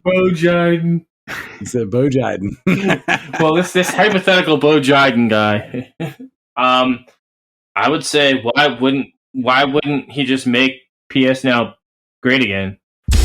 Bo Jiden. He said Bo Jiden. Well, this hypothetical Bo Jiden guy. I would say why wouldn't he just make PS Now great again? I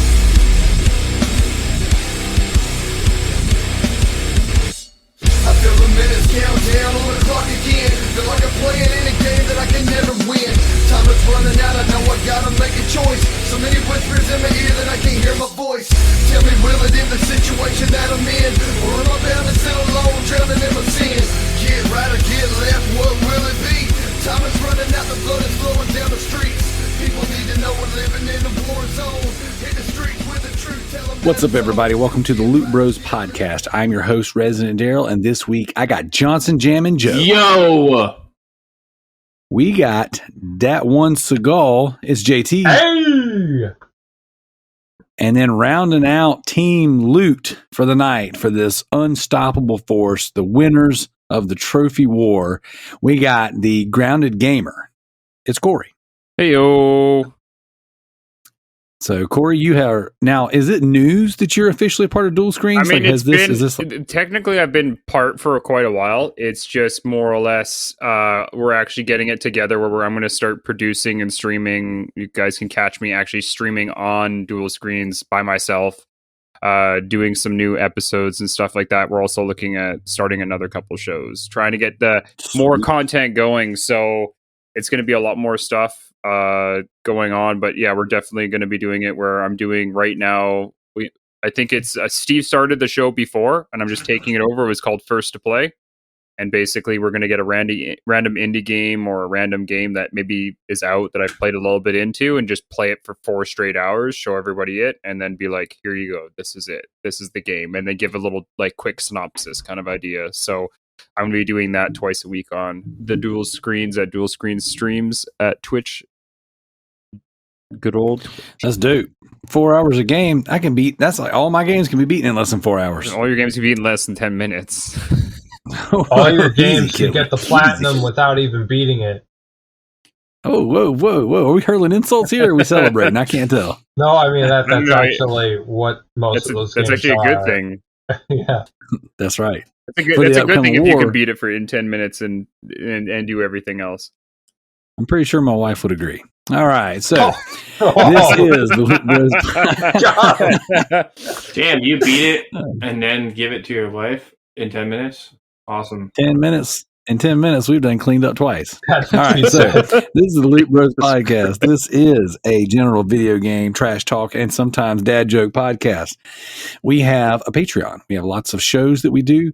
feel the minutes count down on the clock again. Feel like I'm playing in a game that I can never win. Time is running out, I know I gotta make a choice. So many whispers in my ear that I can't hear my voice. Tell me, will it end the situation that I'm in? Or am I bound to sit alone, drowning in my sins? Get right or get left, what will it be? Time is running out, the blood is flowing down the streets. People need to know we're living in a war zone. Hit the streets with the truth, tell them. What's up, everybody? Welcome to the Loot Bros podcast. I'm your host, Residentdarrell, and this week I got Johnson, Jam, and Joe. Yo! We got that one Seagal. It's JT. Hey! And then rounding out Team Loot for the night for this unstoppable force, the winners of the trophy war, we got the grounded gamer. It's Kory. Hey yo! So Kory, you have now. Is it news that you're officially a part of Dual Screens? I mean, Like, technically I've been part for quite a while. It's just more or less we're actually getting it together where I'm going to start producing and streaming. You guys can catch me actually streaming on Dual Screens by myself, doing some new episodes and stuff like that. We're also looking at starting another couple shows, trying to get the more content going. So it's going to be a lot more stuff going on, but yeah, we're definitely going to be doing it where I'm doing right now. I think it's Steve started the show before and I'm just taking it over. It was called First to Play. And basically we're going to get a random indie game or a random game that maybe is out that I've played a little bit into and just play it for 4 straight hours, show everybody it, and then be like, here you go. This is it. This is the game. And then give a little like quick synopsis kind of idea. So I'm going to be doing that twice a week on the Dual Screens at Dual Screens streams at Twitch. Good old. That's dope. 4 hours a game, I can beat. That's like all my games can be beaten in less than 4 hours. All your games can be in less than 10 minutes. All your games can get the platinum without even beating it. Oh, whoa. Are we hurling insults here or are we celebrating? I can't tell. No, I mean, that's actually what most of those games are. That's actually a good thing. Yeah. That's right. That's a good thing if you can beat it in 10 minutes and do everything else. I'm pretty sure my wife would agree. All right, so this is the Loot Bros. Damn, you beat it and then give it to your wife in 10 minutes? Awesome. 10 minutes. In 10 minutes, we've done cleaned up twice. That's All right, so this is the Loot Bros podcast. This is a general video game, trash talk, and sometimes dad joke podcast. We have a Patreon. We have lots of shows that we do,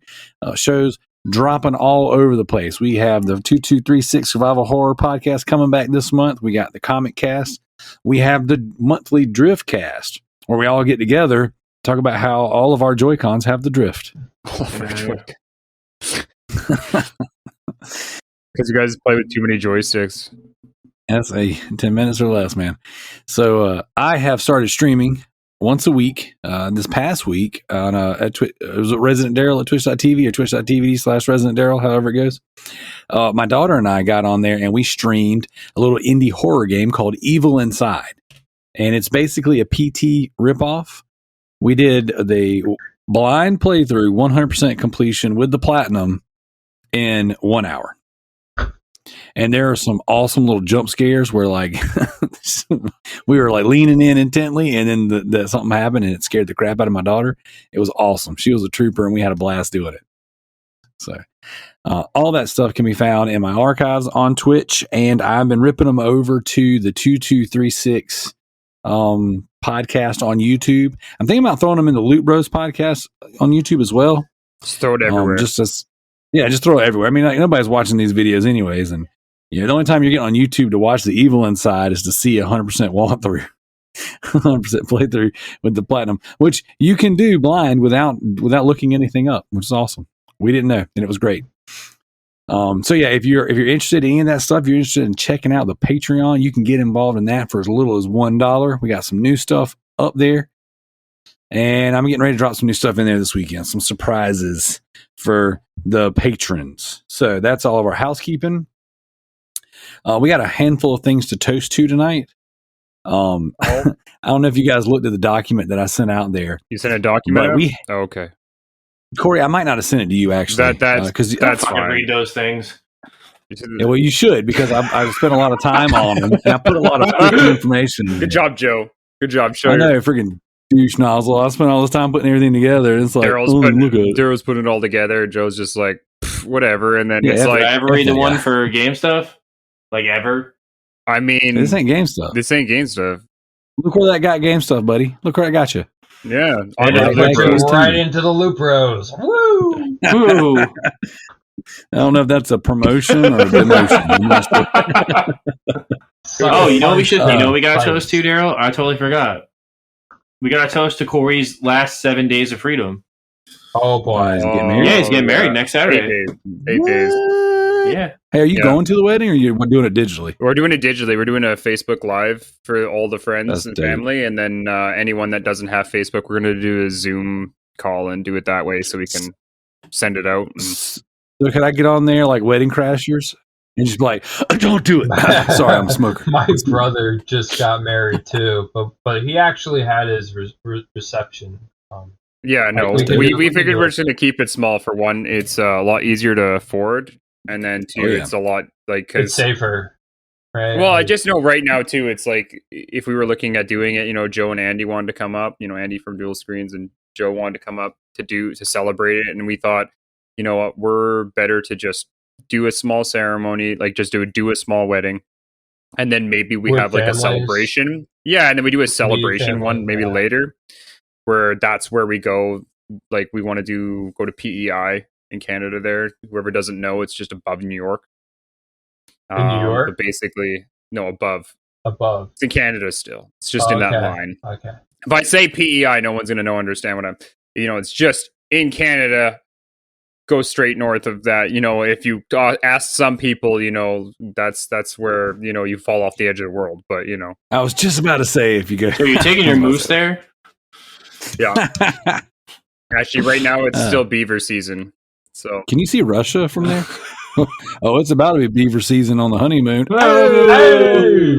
shows dropping all over the place. We have the 2236 Survival Horror podcast coming back this month. We got the Comic Cast. We have the monthly Drift Cast, where we all get together, talk about how all of our Joy-Cons have the drift. Because you guys play with too many joysticks. That's 10 minutes or less, man. So I have started streaming once a week this past week on it was Residentdarrell at twitch.tv or twitch.tv/Residentdarrell, however it goes. My daughter and I got on there and we streamed a little indie horror game called Evil Inside. And it's basically a PT ripoff. We did the blind playthrough, 100% completion with the platinum in 1 hour. And there are some awesome little jump scares where like we were like leaning in intently and then something happened and it scared the crap out of my daughter. It was awesome. She was a trooper and we had a blast doing it. So all that stuff can be found in my archives on Twitch, and I've been ripping them over to the 2236 podcast on YouTube. I'm thinking about throwing them in the Loot Bros podcast on YouTube as well. Just throw it everywhere. Just throw it everywhere. I mean, like, nobody's watching these videos anyways, and the only time you're getting on YouTube to watch the Evil Inside is to see a 100% walkthrough, 100% playthrough with the platinum, which you can do blind without looking anything up, which is awesome. We didn't know, and it was great. So yeah, if you're interested in any of that stuff, if you're interested in checking out the Patreon, you can get involved in that for as little as $1. We got some new stuff up there, and I'm getting ready to drop some new stuff in there this weekend. Some surprises for the patrons. So that's all of our housekeeping. We got a handful of things to toast to tonight. I don't know if you guys looked at the document that I sent out there. You sent a document? But okay. Corey, I might not have sent it to you actually. That's I fine. read those things. Yeah, well, you should, because I've spent a lot of time on them, and I put a lot of freaking information in Good job, Joe. Good job, Joe. I know, freaking douche nozzle. I spent all this time putting everything together, and it's like, Darrell's putting it all together. Joe's just like, whatever, and then it's Did like, I ever read the one for game stuff? Like ever? I mean, this ain't game stuff. This ain't game stuff. Look where that got game stuff, buddy. Look where I got you. Yeah, right into the Loop Bros. Woo! Woo! I don't know if that's a promotion or a demotion. Oh, you know we should. You know we got a toast to, Darrell. I totally forgot. We got a toast to Kory's last 7 days of freedom. Oh boy, he's getting married. Yeah, he's getting married next Saturday. 8 days. Yeah. Hey, are you going to the wedding, or you're doing it digitally? We're doing it digitally. We're doing a Facebook Live for all the friends That's and dope. family, and then anyone that doesn't have Facebook, we're going to do a Zoom call and do it that way, so we can send it out. So could I get on there like Wedding Crashers and just be like, don't do it? Sorry, I'm a smoker. My brother just got married too, but he actually had his reception. Yeah, no, we figured we're just going to keep it small. For one, it's a lot easier to afford, and then two, it's a lot it's safer. Right? Well, I just know right now too. It's like if we were looking at doing it, Joe and Andy wanted to come up. Andy from Dual Screens and Joe wanted to come up to celebrate it, and we thought, you know what, we're better to just do a small ceremony, like just do a small wedding, and then maybe we have like a celebration. Yeah, and then we do a celebration one maybe later, where that's where we go. Like we want to go to PEI in Canada there. Whoever doesn't know, it's just above New York. In New York? But basically, no, above. Above. It's in Canada still. It's just in that line. Okay. If I say PEI, no one's going to understand what I'm... it's just in Canada. Go straight north of that. If you ask some people, that's where, you fall off the edge of the world. But, I was just about to say, if you go... So you're taking your moose there? Yeah. Actually, right now, it's still beaver season. So can you see Russia from there? Oh, it's about to be beaver season on the honeymoon. Hey!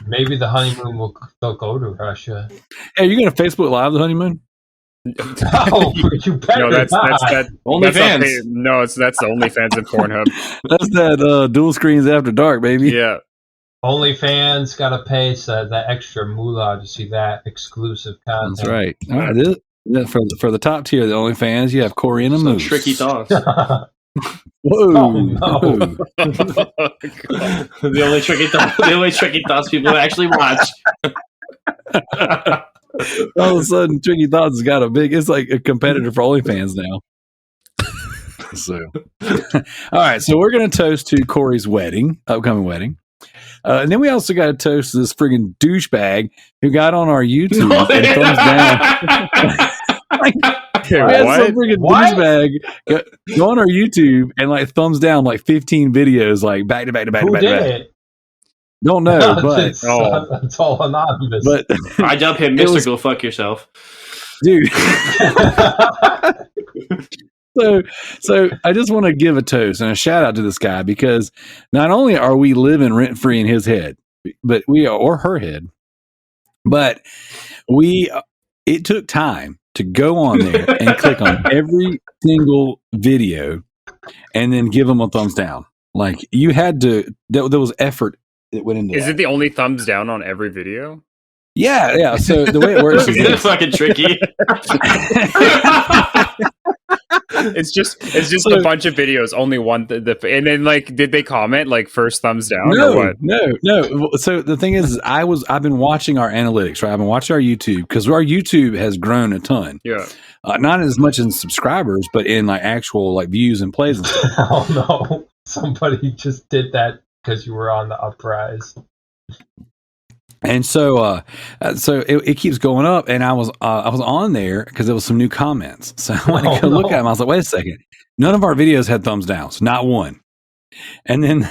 Maybe the honeymoon they'll go to Russia. Hey, are you going to Facebook Live the honeymoon? No, you better that's OnlyFans. No, that's the OnlyFans and Pornhub. That's that Dual Screens After Dark, baby. Yeah. OnlyFans got to pay that extra moolah to see that exclusive content. That's right. All right. For the top tier of the OnlyFans, you have Kory and a moose. Tricky thoughts. Whoa! Oh, no. The only tricky thoughts people actually watch. All of a sudden, Tricky Thoughts has got it's like a competitor for OnlyFans now. So, all right. So we're going to toast to Kory's upcoming wedding. And then we also got to toast this friggin' douchebag who got on our YouTube and thumbs down. Some friggin' douchebag go on our YouTube and thumbs down 15 videos back to back to back to back. Who did it? Don't know, but it's all anonymous. But I dub him, Mr. Go fuck yourself, dude. So I just want to give a toast and a shout out to this guy, because not only are we living rent free in his head, but or her head, but it took time to go on there and click on every single video and then give them a thumbs down. You had to. There was effort that went into. Is it the only thumbs down on every video? Yeah. So the way it works is it's fucking tricky. It's just a bunch of videos, only one. And then did they comment first thumbs down or what? No. So the thing is, I've been watching our analytics, right? I've been watching our YouTube, because our YouTube has grown a ton. Yeah. Not as much in subscribers, but in actual views and plays and stuff. Oh no! Somebody just did that because you were on the uprise. And so it keeps going up, and I was on there because there was some new comments. So I went to go look at them. I was like, wait a second, none of our videos had thumbs downs, not one. And then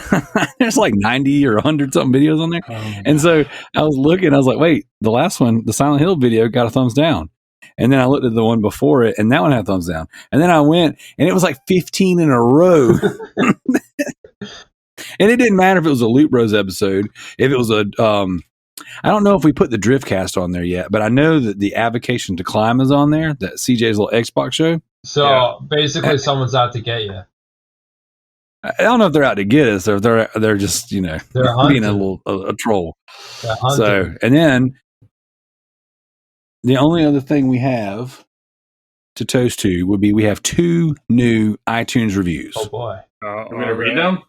there's 90 or 100 something videos on there. And so I was looking, I was like, wait, the last one, the Silent Hill video, got a thumbs down. And then I looked at the one before it, and that one had a thumbs down. And then I went, and it was 15 in a row. And it didn't matter if it was a Loot Bros episode, if it was a I don't know if we put the Driftcast on there yet, but I know that the Avocation to Climb is on there. That CJ's little Xbox show. So basically, someone's out to get you. I don't know if they're out to get us or if they're just They're being hunting. a troll. They're hunting. So, and then the only other thing we have to toast to would be we have 2 new iTunes reviews. Oh boy. I'm going to read them.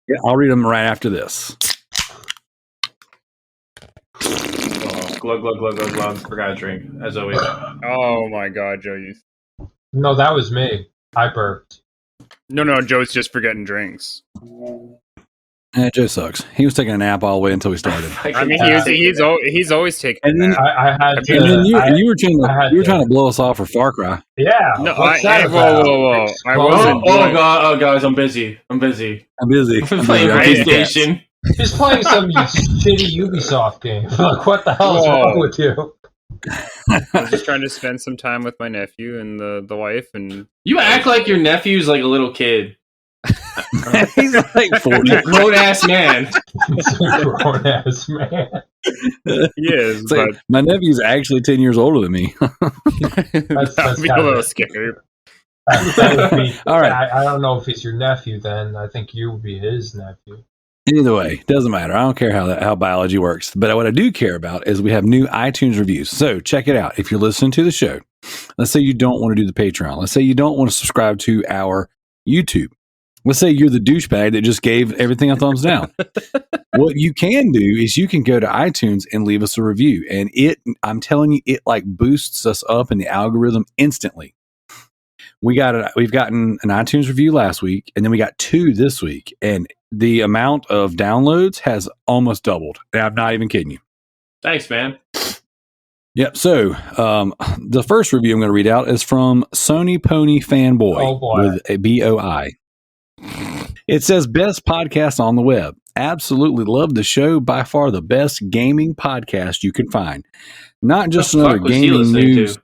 Yeah, I'll read them right after this. Glug, glug, glug, glug, glug. Forgot a drink, as always. Oh my God, Joe! No, that was me. I burped. No, Joe's just forgetting drinks. Joe sucks. He was taking a nap all the way until we started. I mean, he's always taking. And then, I had to. and then you were trying to blow us off for Far Cry. Yeah. No, what's that about? whoa! I Oh, wasn't. God, guys, I'm busy. I'm busy. I'm playing I'm busy. PlayStation. He's playing some shitty Ubisoft game. Like, what the hell is wrong with you? I'm just trying to spend some time with my nephew and the wife, and You act like your nephew's like a little kid. He's like 40. Grown ass man. He's a grown ass man. he is. It's like, my nephew's actually 10 years older than me. That's That'd be a kinda- little scary. that would be, All right. I don't know if he's your nephew. Then I think you would be his nephew. Either way, doesn't matter. I don't care how biology works. But what I do care about is we have new iTunes reviews. So check it out. If you're listening to the show, let's say you don't want to do the Patreon. Let's say you don't want to subscribe to our YouTube. Let's say you're the douchebag that just gave everything a thumbs down. What you can do is you can go to iTunes and leave us a review. And I'm telling you, it like boosts us up in the algorithm instantly. We've gotten an iTunes review last week, and then we got 2 this week. And the amount of downloads has almost doubled. And I'm not even kidding you. Thanks, man. Yep. So the first review I'm going to read out is from Sony Pony Fanboy Oh, boy. with a BOI. It says, best podcast on the web. Absolutely love the show. By far the best gaming podcast you can find. Not just What the another fuck was he gaming listening news. to?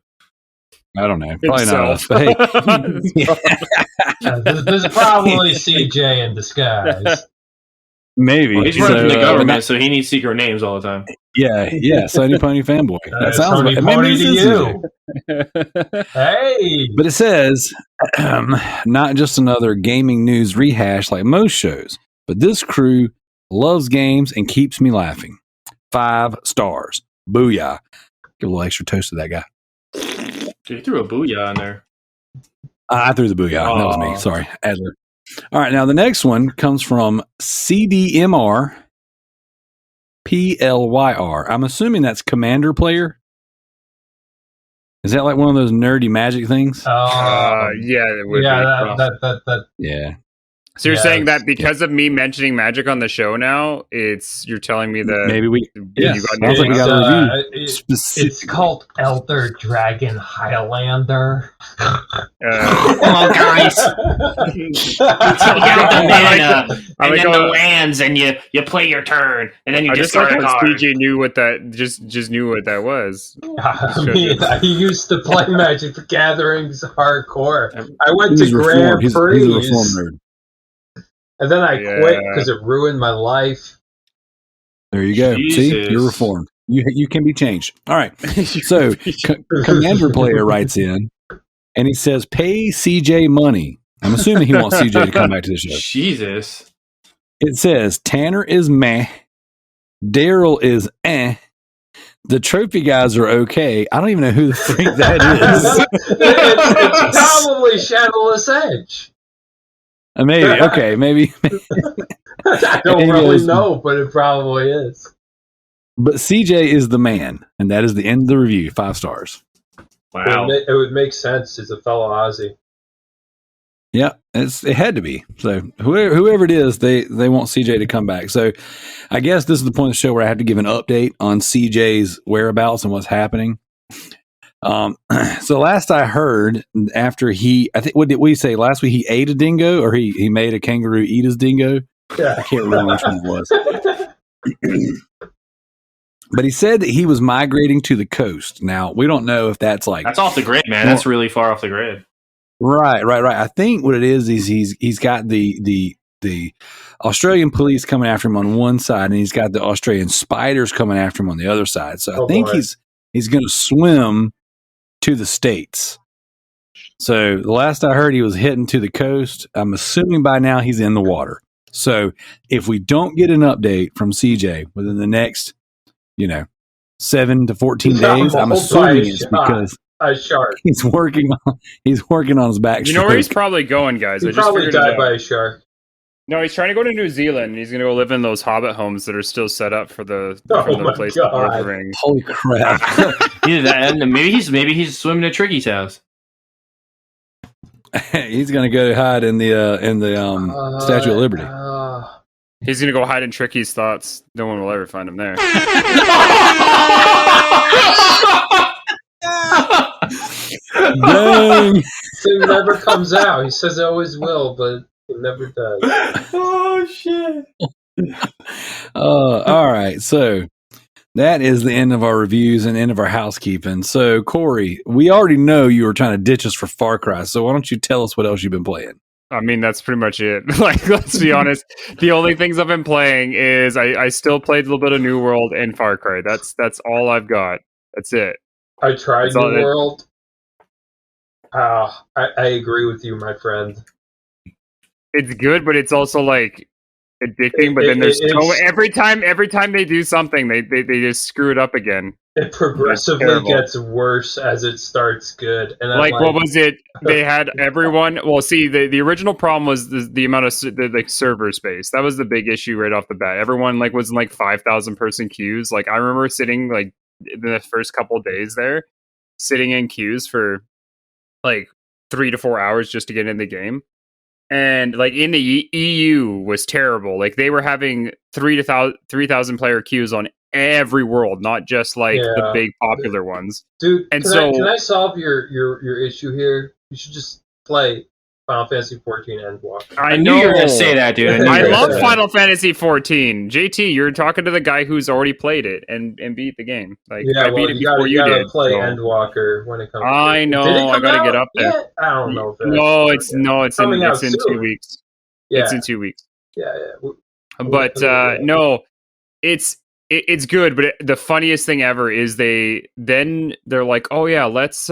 I don't know. Probably Himself. not us. But hey, This is probably CJ in disguise. maybe. Well, he's running from the So, government, so he needs secret names all the time. yeah. Sony Pony Fanboy. That sounds Tony like maybe Pony this to is you. it. Hey. But it says, not just another gaming news rehash like most shows, but this crew loves games and keeps me laughing. 5 stars. Booyah. Give a little extra toast to that guy. Dude, he threw a booyah in there. I threw the booyah. That was me. Aw. Sorry. Adler. All right. Now, the next one comes from CDMR PLYR. I'm assuming that's Commander Player. Is that like one of those nerdy magic things? Yeah, it would be. that Yeah. So you're Yeah, saying it's- that because of me mentioning magic on the show now, you're telling me that Maybe we. you Yeah. got Sounds like we got a review. it's called Elder Dragon Highlander. Oh, guys. You get the mana, I and like then how- the lands, and you play your turn, and then you I just like discard a how card. CJ knew what that just knew what that was. I mean, I used to play Magic the Gatherings hardcore. I went to He's reformed. Grand He's a Prix, reformed nerd. and then I Yeah. quit because it ruined my life. There you go. See, Jesus. you're reformed. You can be changed. All right. So Commander Player writes in, and he says, "Pay CJ money." I'm assuming he wants CJ to come back to the show. Jesus. It says Tanner is meh, Daryl is eh. The trophy guys are okay. I don't even know who the freak that is. it's probably Shadowless Edge. Maybe okay, maybe. I don't It really is. know, but it probably is. But CJ is the man, and that is the end of the review. 5 stars. Wow. It would make sense as a fellow Aussie. Yeah, it had to be. So whoever it is, they want CJ to come back. So I guess this is the point of the show where I have to give an update on CJ's whereabouts and what's happening. So last I heard, after I think, what did we say last week? He ate a dingo, or he made a kangaroo eat his dingo. Yeah. I can't remember which one it was. But he said that he was migrating to the coast. Now we don't know if that's like That's off the grid, man. That's really far off the grid. Right. I think what it is he's got the the Australian police coming after him on one side, and he's got the Australian spiders coming after him on the other side. So I think he's going to swim to the States. So the last I heard, he was heading to the coast. I'm assuming by now he's in the water. So if we don't get an update from CJ within the next, 7 to 14 days, I'm assuming it's because a shark. he's working on his backstroke. You know where he's probably going, guys? He probably died by a shark. No, he's trying to go to New Zealand, and he's going to go live in those hobbit homes that are still set up for the place of Lord of the Rings. Holy crap! Either that, and maybe he's swimming at Tricky's house. He's going to go hide in the Statue of Liberty. He's going to go hide in Tricky's thoughts. No one will ever find him there. Dang. It never comes out. He says it always will, but it never does. Oh shit! All right, so that is the end of our reviews and end of our housekeeping. So, Kory, we already know you were trying to ditch us for Far Cry, so why don't you tell us what else you've been playing? I mean, that's pretty much it. Like, let's be honest. The only things I've been playing is I still played a little bit of New World and Far Cry. That's all I've got. That's it. I tried New World. I agree with you, my friend. It's good, but it's also like addicting. But then there's every time they do something, they just screw it up again. It progressively gets worse as it starts good. And like what was it? They had everyone. Well, see, the original problem was the amount of the server space. That was the big issue right off the bat. Everyone was in 5,000 person queues. Like I remember sitting in the first couple of days there, sitting in queues for 3 to 4 hours just to get in the game. And in the EU was terrible. Like they were having 3,000 player queues on every world, not just the big popular ones. Dude, can I solve your issue here? You should just play Final Fantasy 14 Endwalker. I knew you were going to say that, dude. I love Final Fantasy 14. JT, you're talking to the guy who's already played it and beat the game. I beat it before you did. Play Endwalker when it comes. I know. I got to get up there. Yet? I don't know. If it's in 2 weeks. Yeah. It's in 2 weeks. Yeah. But no, it's good. But the funniest thing ever is they're like, oh yeah, let's.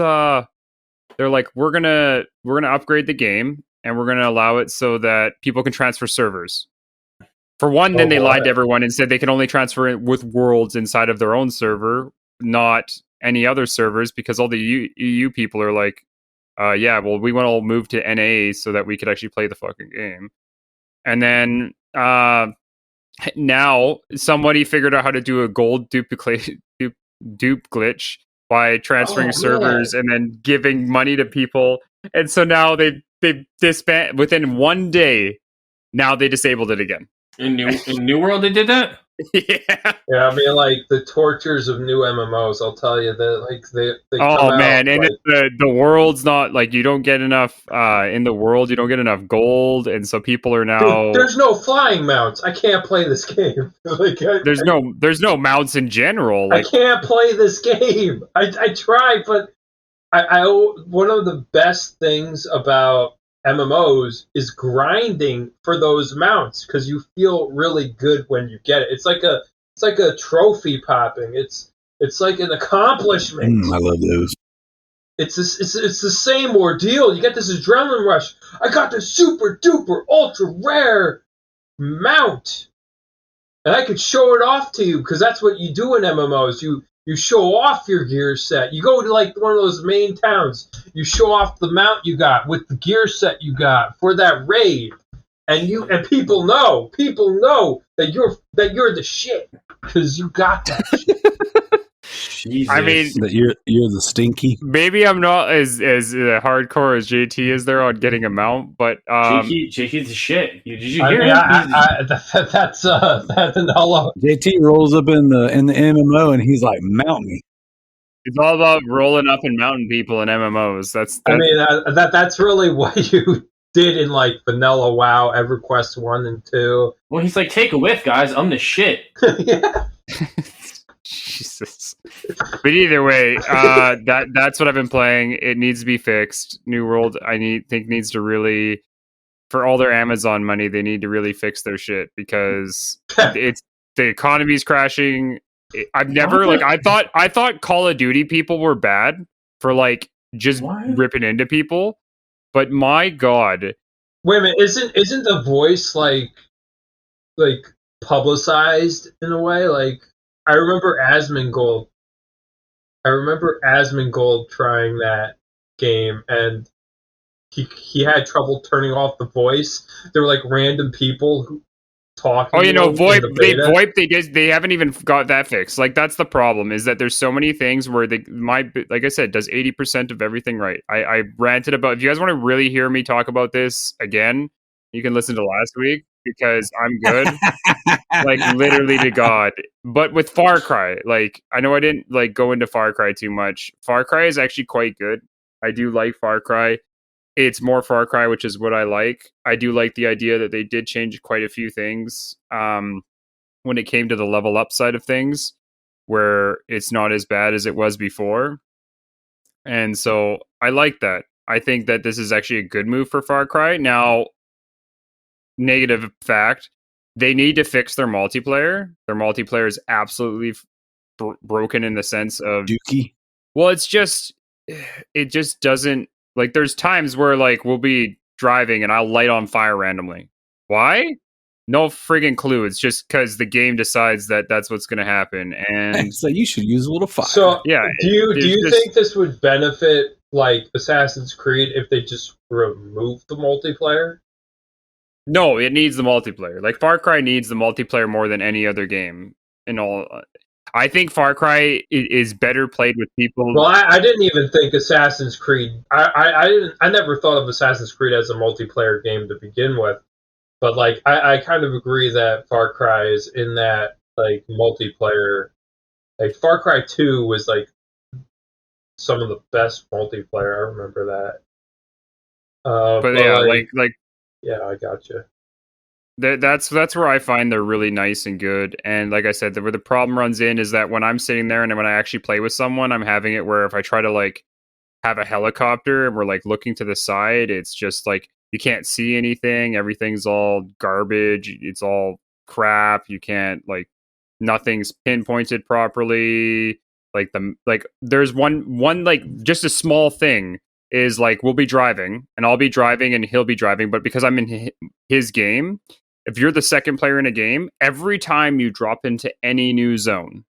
They're like, we're gonna upgrade the game and we're gonna allow it so that people can transfer servers. For one, then they lied to everyone and said they can only transfer it with worlds inside of their own server, not any other servers, because all the EU people are like, we want to move to NA so that we could actually play the fucking game. And then now somebody figured out how to do a gold dupe glitch by transferring servers and then giving money to people. And so now they disband within 1 day. Now they disabled it again. In New World they did that? Yeah, I mean, the tortures of new MMOs. I'll tell you that, they come man, out, and the world's not you don't get enough in the world. You don't get enough gold, and so people are now. Dude, there's no flying mounts. I can't play this game. There's no mounts in general. I can't play this game. I try, but I one of the best things about MMOs is grinding for those mounts, because you feel really good when you get it. It's like a trophy popping. It's like an accomplishment. I love those. It's the same ordeal. You get this adrenaline rush. I got this super duper ultra rare mount, and I could show it off to you, because that's what you do in MMOs. You show off your gear set. You go to one of those main towns. You show off the mount you got with the gear set you got for that raid, and people know that you're the shit, because you got that shit. Jesus. I mean, that you're the stinky. Maybe I'm not as hardcore as JT is there on getting a mount, but JT's the shit. Did you hear him? That's Vanilla. JT rolls up in the MMO and he's like, "Mount me." It's all about rolling up and mounting people in MMOs. That's really what you did in Vanilla WoW, EverQuest 1 and 2. Well, he's like, take a whiff, guys. I'm the shit. Yeah. Jesus. But either way, that's what I've been playing. It needs to be fixed. New World, think needs to really for all their Amazon money, they need to really fix their shit because it's the economy's crashing. I've never like I thought Call of Duty people were bad for like just ripping into people, but my God. Wait a minute, isn't the voice like publicized in a way? Like I remember Asmongold trying that game and he had trouble turning off the voice. There were like random people who talking. Oh, you know, VoIP, they haven't even got that fixed. Like that's the problem is that there's so many things where like I said, does 80% of everything right. I ranted about, if you guys want to really hear me talk about this again, you can listen to last week because I'm good. Like literally to God. But with Far Cry, like I know I didn't like go into Far Cry too much. Far Cry is actually quite good. I do like Far Cry. It's more Far Cry, which is what I like. I do like the idea that they did change quite a few things when it came to the level up side of things, where it's not as bad as it was before. And so I like that. I think that this is actually a good move for Far Cry. Now, negative fact, they need to fix their multiplayer. Their multiplayer is absolutely broken in the sense of Dookie. Well, it just doesn't. Like, there's times where, like, we'll be driving and I'll light on fire randomly. Why? No friggin' clue. It's just because the game decides that that's what's going to happen. And so you should use a little fire. So, yeah. Do you think this would benefit, like, Assassin's Creed if they just remove the multiplayer? No, it needs the multiplayer. Like, Far Cry needs the multiplayer more than any other game. I think Far Cry is better played with people. Well, I didn't even think Assassin's Creed. I never thought of Assassin's Creed as a multiplayer game to begin with, but like I kind of agree that Far Cry is in that like multiplayer. Like Far Cry 2 was like some of the best multiplayer. I remember that. But yeah, yeah, I gotcha. That's where I find they're really nice and good. And like I said, where the problem runs in is that when I'm sitting there and when I actually play with someone, I'm having it where if I try to like have a helicopter and we're like looking to the side, it's just like you can't see anything. Everything's all garbage. It's all crap. You can't like nothing's pinpointed properly. There's one like just a small thing is like we'll be driving and I'll be driving and he'll be driving, but because I'm in his game. If you're the second player in a game, every time you drop into any new zone,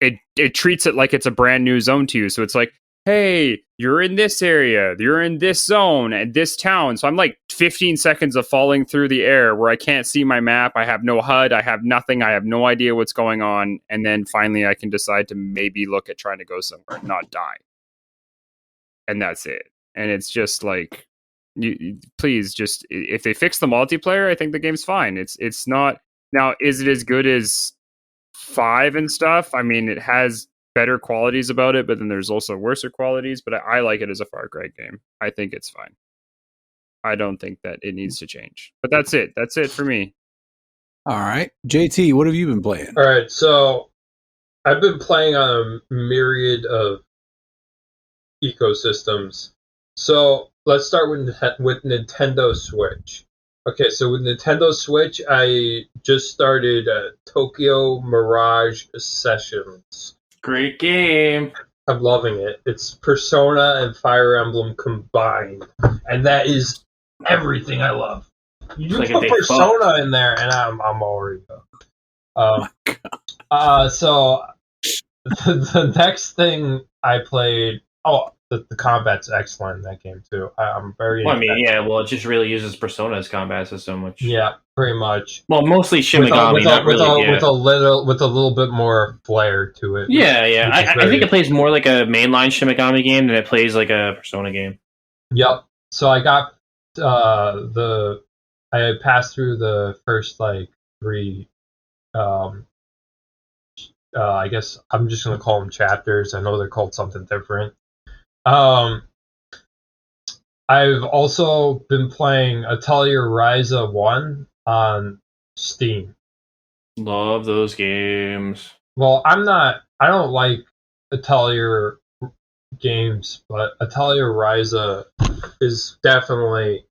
it treats it like it's a brand new zone to you. So it's like, hey, you're in this area, you're in this zone at this town. So I'm like 15 seconds of falling through the air where I can't see my map. I have no HUD. I have nothing. I have no idea what's going on. And then finally I can decide to maybe look at trying to go somewhere and not die. And that's it. And it's just like, you please just if they fix the multiplayer, I think the game's fine. It's not now. Is it as good as 5 and stuff? I mean, it has better qualities about it, but then there's also worse qualities. But I like it as a Far Cry game. I think it's fine. I don't think that it needs to change. But that's it. That's it for me. All right, JT, what have you been playing? All right, so I've been playing on a myriad of ecosystems. So let's start with Nintendo Switch. Okay, so with Nintendo Switch, I just started Tokyo Mirage Sessions. Great game. I'm loving it. It's Persona and Fire Emblem combined, and that is everything I love. You like put Persona in there, and I'm already so the next thing I played. Oh, the combat's excellent in that game too. I'm very. Well, I mean, yeah. Well, it just really uses Persona's combat system, which. Yeah, pretty much. Well, mostly Shin Megami, with a little bit more flair to it. Yeah. I think it plays more like a mainline Shin Megami game than it plays like a Persona game. Yep. So I got I passed through the first like 3. I guess I'm just gonna call them chapters. I know they're called something different. I've also been playing Atelier Ryza 1 on Steam. Love those games. Well, I don't like Atelier games, but Atelier Ryza is definitely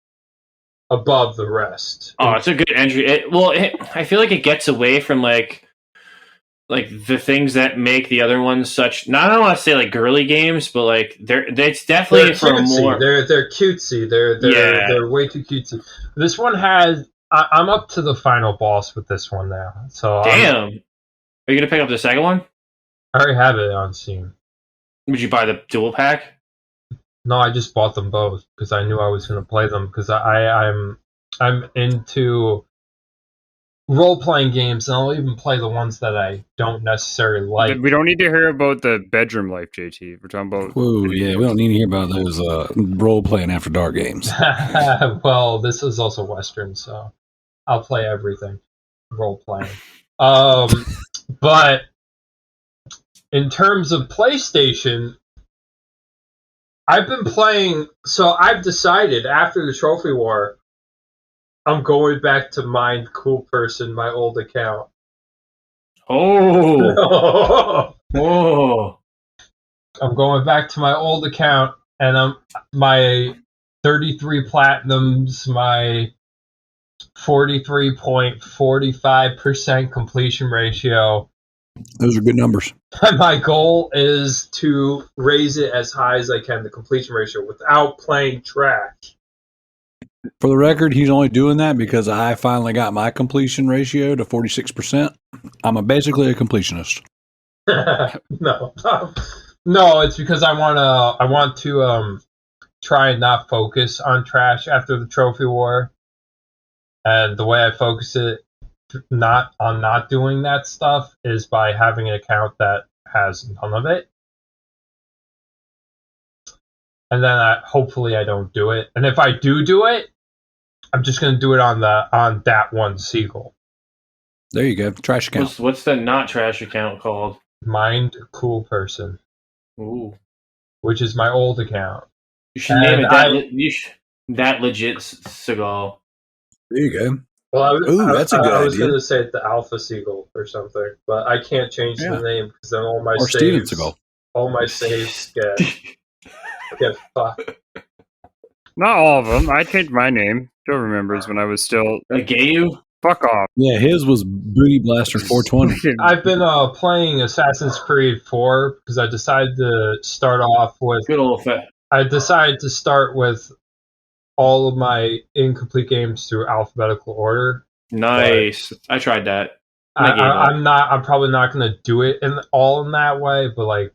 above the rest. Oh, it's a good entry. I feel like it gets away from like the things that make the other ones such. Not I don't want to say like girly games, but like it's definitely They're for a cutesy. more. They're cutesy. They're way too cutesy. This one has. I'm up to the final boss with this one now. So Damn, are you gonna pick up the second one? I already have it on Steam. Would you buy the dual pack? No, I just bought them both because I knew I was going to play them because I'm into role-playing games, and I'll even play the ones that I don't necessarily like. We don't need to hear about the bedroom life, JT. We're talking about. Whoa, yeah, we don't need to hear about those role playing after dark games. Well, this is also Western, so I'll play everything role-playing. But in terms of PlayStation, I've been playing. So I've decided after the Trophy War, I'm going back to Mind Cool Person, my old account. Oh, whoa! I'm going back to my old account, and my 33 platinums, my 43.45% completion ratio. Those are good numbers. My goal is to raise it as high as I can, the completion ratio, without playing trash. For the record, he's only doing that because I finally got my completion ratio to 46%. I'm basically a completionist. No, no, it's because I want to try and not focus on trash after the Trophy War, and the way I focus it not doing that stuff is by having an account that has none of it, and then hopefully I don't do it. And if I do it, I'm just going to do it on that one Seagull. There you go, trash account. What's the not trash account called? Mind Cool Person. Ooh, which is my old account. you should name it that legit Seagull. There you go. Well, that's a good I was idea. going to say the Alpha Seagull or something, but I can't change the name because then all my Or Steven saves, Seagal. all my saves get fucked. Not all of them. I changed my name. Joe remembers when I was still. Gayu? Fuck off. Yeah, his was Booty Blaster 420. I've been playing Assassin's Creed 4 because I decided to start off with. Good old fat. I decided to start with all of my incomplete games through alphabetical order. Nice. I tried that. I'm probably not going to do it in that way, but like,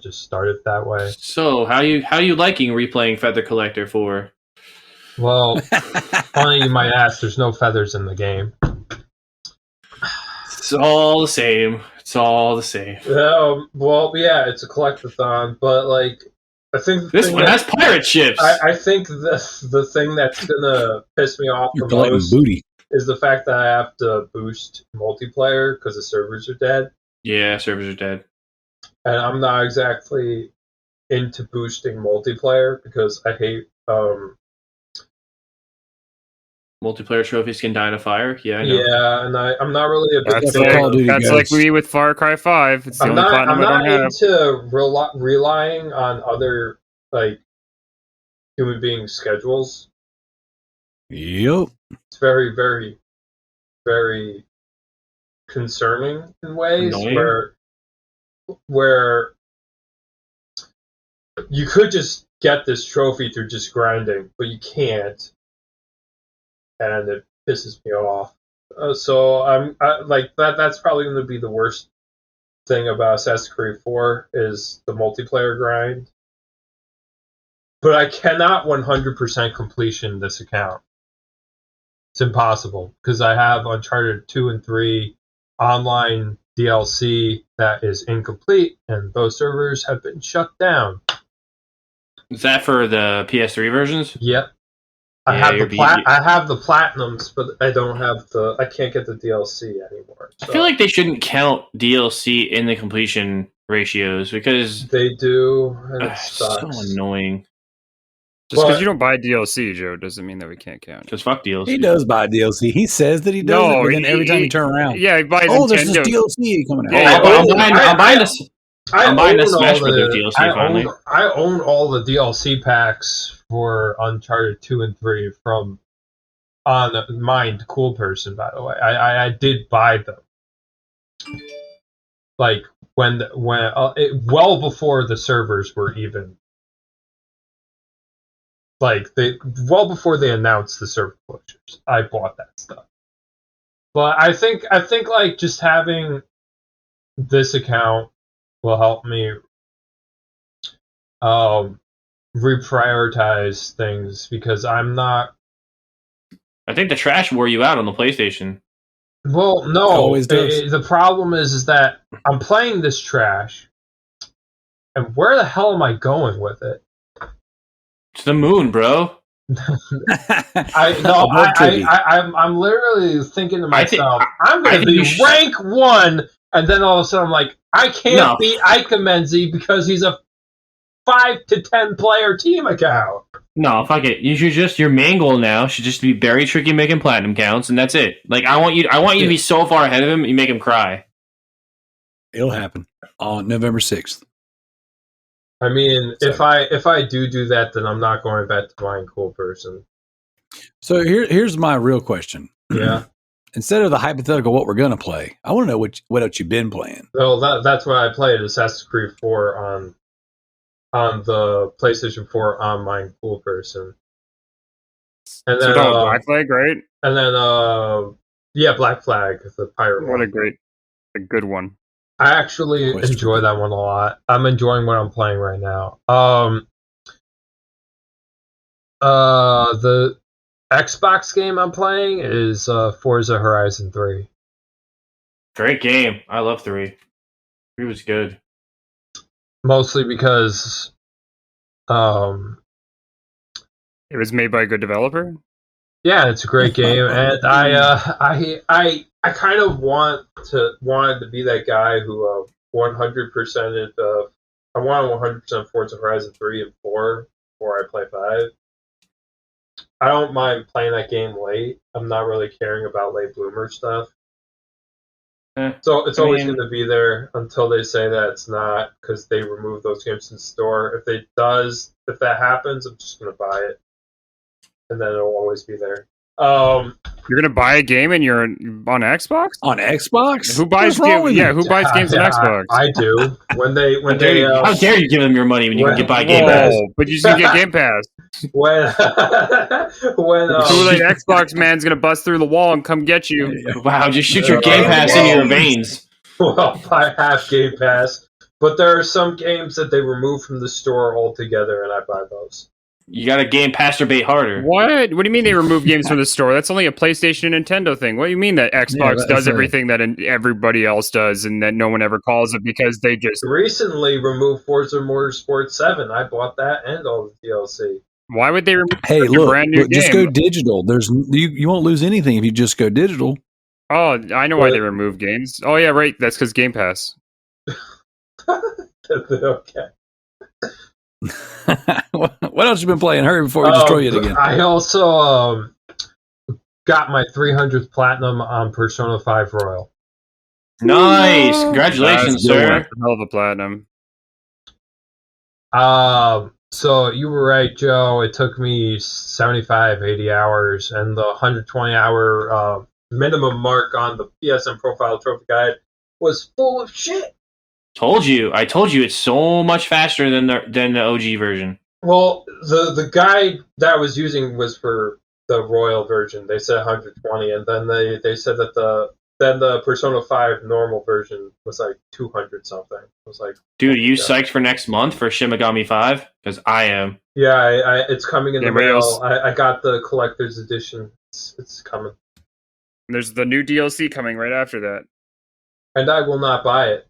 just start it that way. So how you liking replaying Feather Collector 4? Well, funny you might ask. There's no feathers in the game. It's all the same. Well, yeah, it's a collectathon, but like, I think this one has pirate ships. I think the thing that's gonna piss me off You're the collecting most booty. is the fact that I have to boost multiplayer because the servers are dead. Yeah, servers are dead. And I'm not exactly into boosting multiplayer because I hate Multiplayer trophies can die in a fire. Yeah, I know. Yeah, and I'm not really a big That's, fan. that's like me with Far Cry 5. It's the only platinum I don't have. Into relying on other like human being schedules. Yep. It's very, very, very concerning in ways where you could just get this trophy through just grinding, but you can't, and it pisses me off. So I like that. That's probably going to be the worst thing about Assassin's Creed 4 is the multiplayer grind. But I cannot 100% completion this account. It's impossible because I have Uncharted 2 and 3 online DLC that is incomplete, and those servers have been shut down. Is that for the PS3 versions? Yep. I have the platinums, but I don't have I can't get the DLC anymore. So. I feel like they shouldn't count DLC in the completion ratios because they do, and it sucks. So annoying. Just because you don't buy DLC, Joe, doesn't mean that we can't count. Because fuck DLC. He does buy DLC. He says that he does it, but then every time you turn around, yeah, he buys there's this DLC coming out. Yeah, I'm buying the Smash Brothers DLC finally. I own all the DLC packs for Uncharted 2 and 3 from on Mind Cool Person, by the way. I did buy them. Like when well before the servers were even well before they announced the server closures, I bought that stuff. But I think like just having this account will help me reprioritize things because I'm not. I think the trash wore you out on the PlayStation. Well, no. Always does. The problem is that I'm playing this trash, and where the hell am I going with it? To the moon, bro. I'm literally thinking to myself, I'm going to be rank 1, and then all of a sudden I'm like, I can't beat Ikemenzi because he's a 5 to 10 player team account. No, fuck it. You should your main goal now should just be Berry Tricky making platinum counts, and that's it. Like I want you to be so far ahead of him, you make him cry. It'll happen on November 6th. I mean, if I do that, then I'm not going back to Mind Cool Person. So here's my real question. Yeah. Instead of the hypothetical what we're gonna play, I want to know what else you've been playing. Well, that's what I played Assassin's Creed 4 on the PlayStation 4 on Mind Cool Person. And then Black Flag, right? And then Black Flag, the pirate one. What a good one. I actually enjoy that one a lot. I'm enjoying what I'm playing right now. The Xbox game I'm playing is Forza Horizon 3. Great game. I love 3. 3 was good. Mostly because it was made by a good developer. Yeah, it's a great game, and I kind of wanted to be that guy who 100%ed. I want 100% Forza Horizon 3 and 4 before I play 5. I don't mind playing that game late. I'm not really caring about late bloomer stuff. So it's always going to be there until they say that it's not, because they remove those games from the store. If that happens, I'm just going to buy it, and then it'll always be there. You're gonna buy a game and you're on Xbox? On Xbox? Who buys games? Yeah, who buys games on Xbox? I do. How dare you give them your money when you can buy Game Pass? But you should get Game Pass. When like Xbox man's gonna bust through the wall and come get you. Wow, just shoot your Game Pass into your veins. Well, I have Game Pass, but there are some games that they remove from the store altogether, and I buy those. You got to Game Pasturbate harder. What? What do you mean they remove games from the store? That's only a PlayStation and Nintendo thing. What do you mean that Xbox does everything that everybody else does and that no one ever calls it because they just recently removed Forza Motorsport 7. I bought that and all the DLC. Why would they remove a brand new game? Just go digital. You won't lose anything if you just go digital. Oh, I know why they remove games. Oh yeah, right. That's because Game Pass. Okay. What else you been playing? Hurry before we destroy it again. I also got my 300th platinum on Persona 5 Royal. Nice! Congratulations, sir. That's a hell of a platinum. So you were right, Joe. It took me 75, 80 hours, and the 120-hour minimum mark on the PSN Profile Trophy Guide was full of shit. I told you it's so much faster than the OG version. Well, the guide that I was using was for the Royal version. They said 120, and then they said that the Persona 5 normal version was like 200 something. I was like, dude, are you psyched for next month for Shin Megami 5? Because I am. Yeah, it's coming in the mail. I got the collector's edition. It's coming. There's the new DLC coming right after that. And I will not buy it.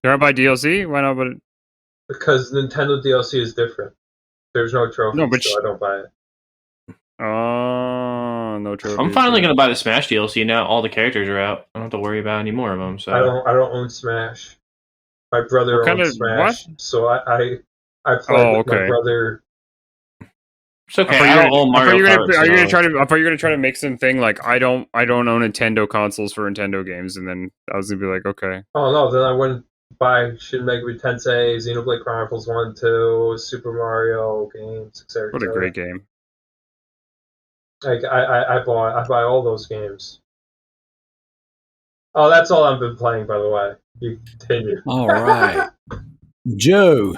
You don't buy DLC? Why not? Because Nintendo DLC is different. There's no trophies, so I don't buy it. Oh, no trophies. I'm finally going to buy the Smash DLC now. All the characters are out. I don't have to worry about any more of them. So I don't own Smash. My brother owns Smash, so I play with my brother. It's okay. I don't own Mario Kart. Are you going to try to? I thought you were going to try to make something like I don't own Nintendo consoles for Nintendo games, and then I was going to be like, okay. Oh no, then I wouldn't buy Shin Megami Tensei, Xenoblade Chronicles 1, 2, Super Mario games, etc. What a great game. Like I buy all those games. Oh, that's all I've been playing, by the way. You continue. All right. Joe,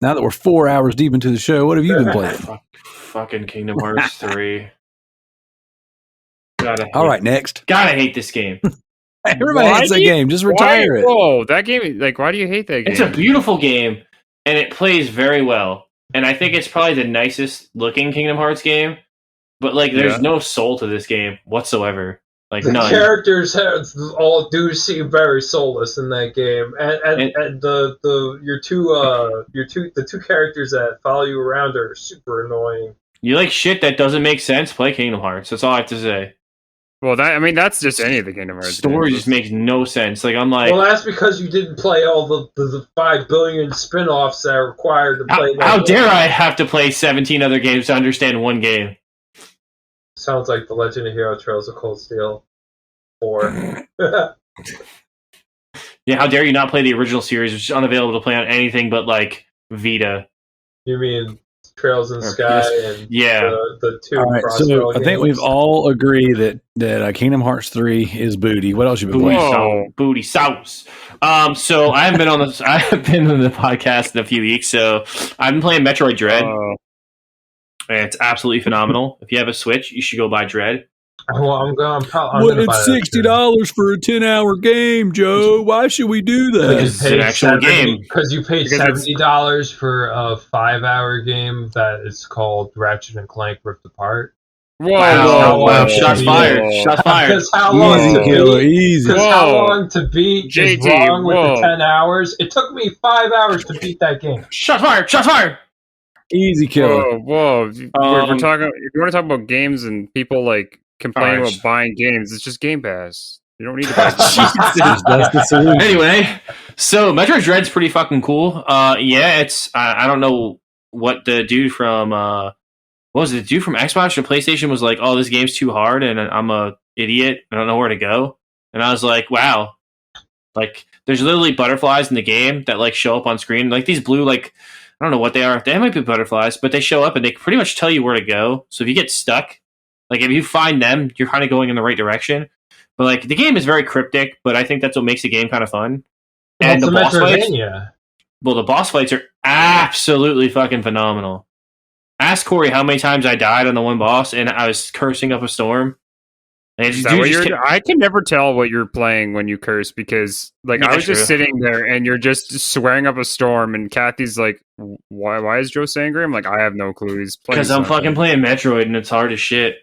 now that we're 4 hours deep into the show, what have you been playing? Fucking Kingdom Hearts 3. All right, next. Gotta hate this game. Everybody hates that game. Just retire it. Whoa, that game, like, why do you hate that game? It's a beautiful game, and it plays very well. And I think it's probably the nicest looking Kingdom Hearts game. But, like, there's no soul to this game whatsoever. Like, the none. characters all do seem very soulless in that game, and the two characters that follow you around are super annoying. You like shit that doesn't make sense? Play Kingdom Hearts. That's all I have to say. Well, that's just any of the Kingdom Hearts. Story just makes no sense. Like, I'm like, well, that's because you didn't play all the 5 billion spin-offs that are required to play. How dare I have to play 17 other games to understand one game? Sounds like The Legend of Hero Trails of Cold Steel 4. Yeah, how dare you not play the original series, which is unavailable to play on anything but, like, Vita. You mean Trails in Sky and the two all right, so I think we've all agreed that Kingdom Hearts 3 is booty. What else you been playing? Booty sauce. So I haven't been on this. I have been on the podcast in a few weeks. So I've been playing Metroid Dread. And it's absolutely phenomenal. If you have a Switch, you should go buy Dread. Well, I'm it's $60 for a 10-hour game, Joe. Why should we do that? Because it's an actual game. Because you paid $70 for a 5-hour game that is called Ratchet and Clank Ripped Apart. Wow. Shots fired. Shots fired. Because how long to beat? Because how long to beat is wrong with the 10 hours. It took me 5 hours to beat that game. Shots fired. Shots fired. Easy killer. Whoa. We're talking. If you want to talk about games and people like complaining about buying games, it's just Game Pass. You don't need to buy games. That's the solution. Anyway, so Metroid Dread's pretty fucking cool. It's I don't know what the dude from what was it? The dude from Xbox or PlayStation was like, "Oh, this game's too hard, and I'm a idiot. I don't know where to go." And I was like, "Wow." Like, there's literally butterflies in the game that like show up on screen. Like these blue, like, I don't know what they are. They might be butterflies, but they show up and they pretty much tell you where to go. So if you get stuck, like if you find them, you're kind of going in the right direction. But like the game is very cryptic, but I think that's what makes the game kind of fun. And the boss fights, the boss fights are absolutely fucking phenomenal. Ask Kory how many times I died on the one boss, and I was cursing up a storm. Is that what I can never tell what you're playing when you curse, because like I was just sitting there and you're just swearing up a storm, and Kathy's like, "Why is Joe so angry?" I'm like, I have no clue. He's playing because I'm fucking playing Metroid and it's hard as shit.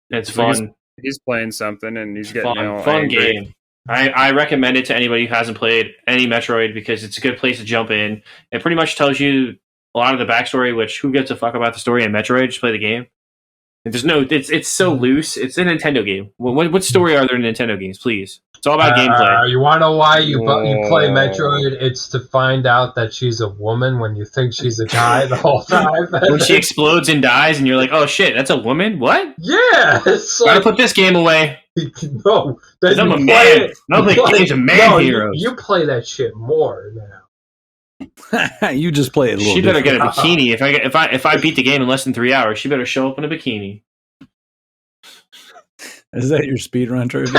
It's fun. He's playing something and he's getting fun game. I recommend it to anybody who hasn't played any Metroid because it's a good place to jump in. It pretty much tells you a lot of the backstory, which who gives a fuck about the story in Metroid? Just play the game. There's no, it's so loose. It's a Nintendo game. What story are there in Nintendo games? Please, it's all about gameplay. You want to know why you play Metroid? It's to find out that she's a woman when you think she's a guy the whole time. When she explodes and dies, and you're like, "Oh shit, that's a woman." What? Yeah, it's like, gotta put this game away. No, I'm a man. I'm playing games of man heroes. You play that shit more now. You just play it a little. She better get a bikini. If I beat the game in less than 3 hours, she better show up in a bikini. Is that your speedrun trophy?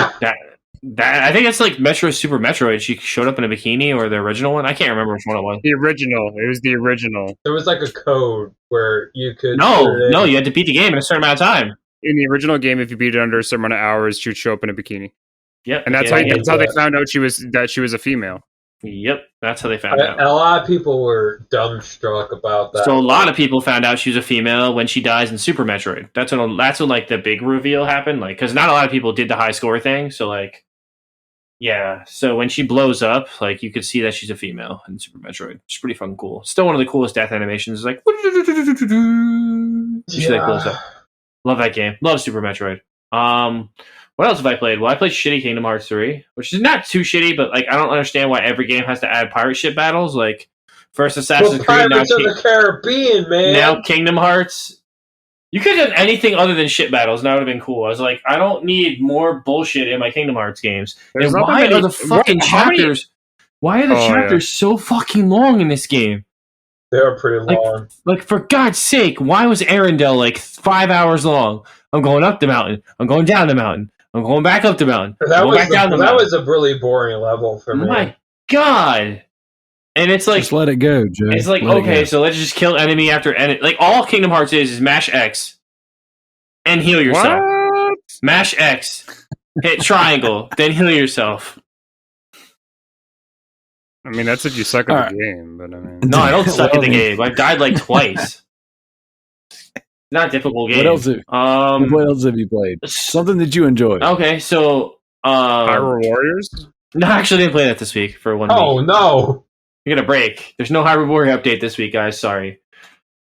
that I think it's like Metro Super Metroid. She showed up in a bikini, or the original one. I can't remember which one it was. The original. It was the original. There was like a code where you could. No, you had to beat the game in a certain amount of time. In the original game, if you beat it under a certain amount of hours, she would show up in a bikini. Yep, and that's how they found out she was a female. Yep, that's how they found out. A lot of people were dumbstruck about that. So a lot of people found out she was a female when she dies in Super Metroid. That's when like the big reveal happened. Like, because not a lot of people did the high score thing. So like, yeah. So when she blows up, like you could see that she's a female in Super Metroid. It's pretty fucking cool. Still one of the coolest death animations. Like, she like blows up. Love that game. Love Super Metroid. What else have I played? Well, I played shitty Kingdom Hearts 3, which is not too shitty, but like I don't understand why every game has to add pirate ship battles. Like first Assassin's Creed, Pirates of the Caribbean, man. Now Kingdom Hearts. You could have done anything other than ship battles, and that would have been cool. I was like, I don't need more bullshit in my Kingdom Hearts games. And why are the fucking chapters? Why are the chapters so fucking long in this game? They are pretty long. Like for God's sake, why was Arendelle like 5 hours long? I'm going up the mountain. I'm going down the mountain. I'm going back up the mountain. That was a really boring level for me. My God. And it's like, just let it go, Joe. it's like, okay, so let's just kill enemy after enemy. Like, all Kingdom Hearts is mash X and heal yourself. What? Mash X, hit triangle, then heal yourself. I mean, that's if you suck at the game, but I mean... No, I don't suck at the game. I've died like twice. Not a difficult game. What else have you played? Something that you enjoyed. Okay, so... Hyrule Warriors? No, I actually didn't play that this week for 1 week. Oh, no. You got a break. There's no Hyrule Warrior update this week, guys. Sorry.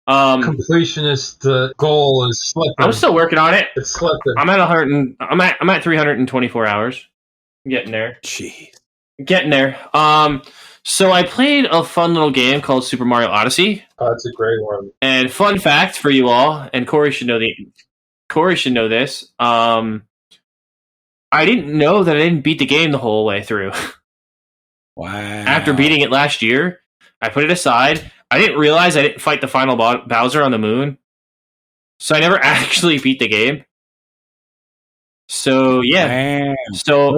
Completionist goal is slipping. I'm still working on it. It's slipping. I'm at 324 hours. I'm getting there. Jeez. Getting there. So I played a fun little game called Super Mario Odyssey. Oh, that's a great one. And fun fact for you all, and Kory should know this. I didn't know that I didn't beat the game the whole way through. Wow. After beating it last year, I put it aside. I didn't realize I didn't fight the final Bowser on the moon. So I never actually beat the game. So, yeah. Damn. So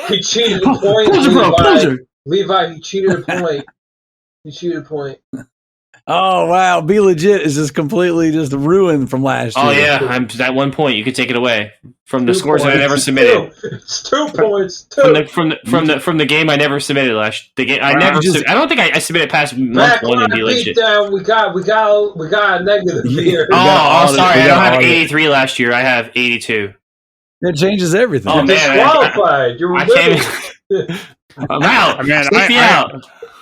He cheated a point. Levi, he cheated a point. He cheated a point. Oh, wow. Be Legit is just completely just ruined from last year. Oh, yeah. I'm at 1 point. You could take it away from the scores that I never submitted. It's 2 points. From the game I never submitted the game. I don't think I submitted past month 1 in Be Legit. We got a negative here. Oh, sorry. I don't have 83 last year. I have 82. It changes everything. Oh, man. Disqualified. You're I can't. I'm out. I mean, out.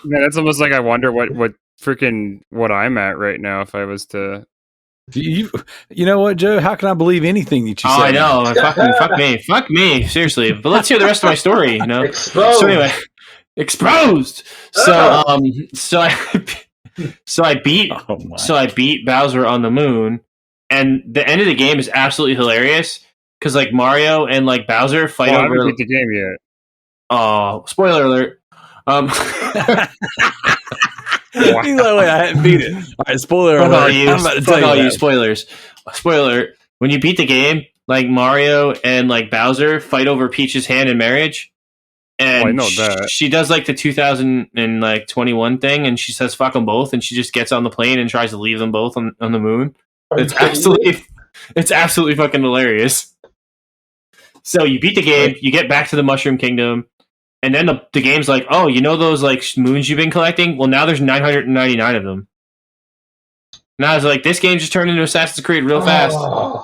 Man, that's almost like I wonder what I'm at right now if I was to. You know what, Joe? How can I believe anything that you say? I know. Fuck me. Seriously. But let's hear the rest of my story. You know. Exposed. So anyway, exposed. So I beat Bowser on the moon, and the end of the game is absolutely hilarious because like Mario and like Bowser fight over. I haven't beat the game yet. Oh, spoiler alert. He's like, wait, I hadn't beat it. All right, spoiler alert. I'm about to tell you spoilers. Spoiler alert. When you beat the game, like Mario and like Bowser fight over Peach's hand in marriage. And I know that. She does like the 2021 thing and she says fuck them both and she just gets on the plane and tries to leave them both on the moon. It's absolutely fucking hilarious. So you beat the game, you get back to the Mushroom Kingdom. And then the game's like, oh, you know those like moons you've been collecting? Well, now there's 999 of them. Now I was like, this game just turned into Assassin's Creed real fast. I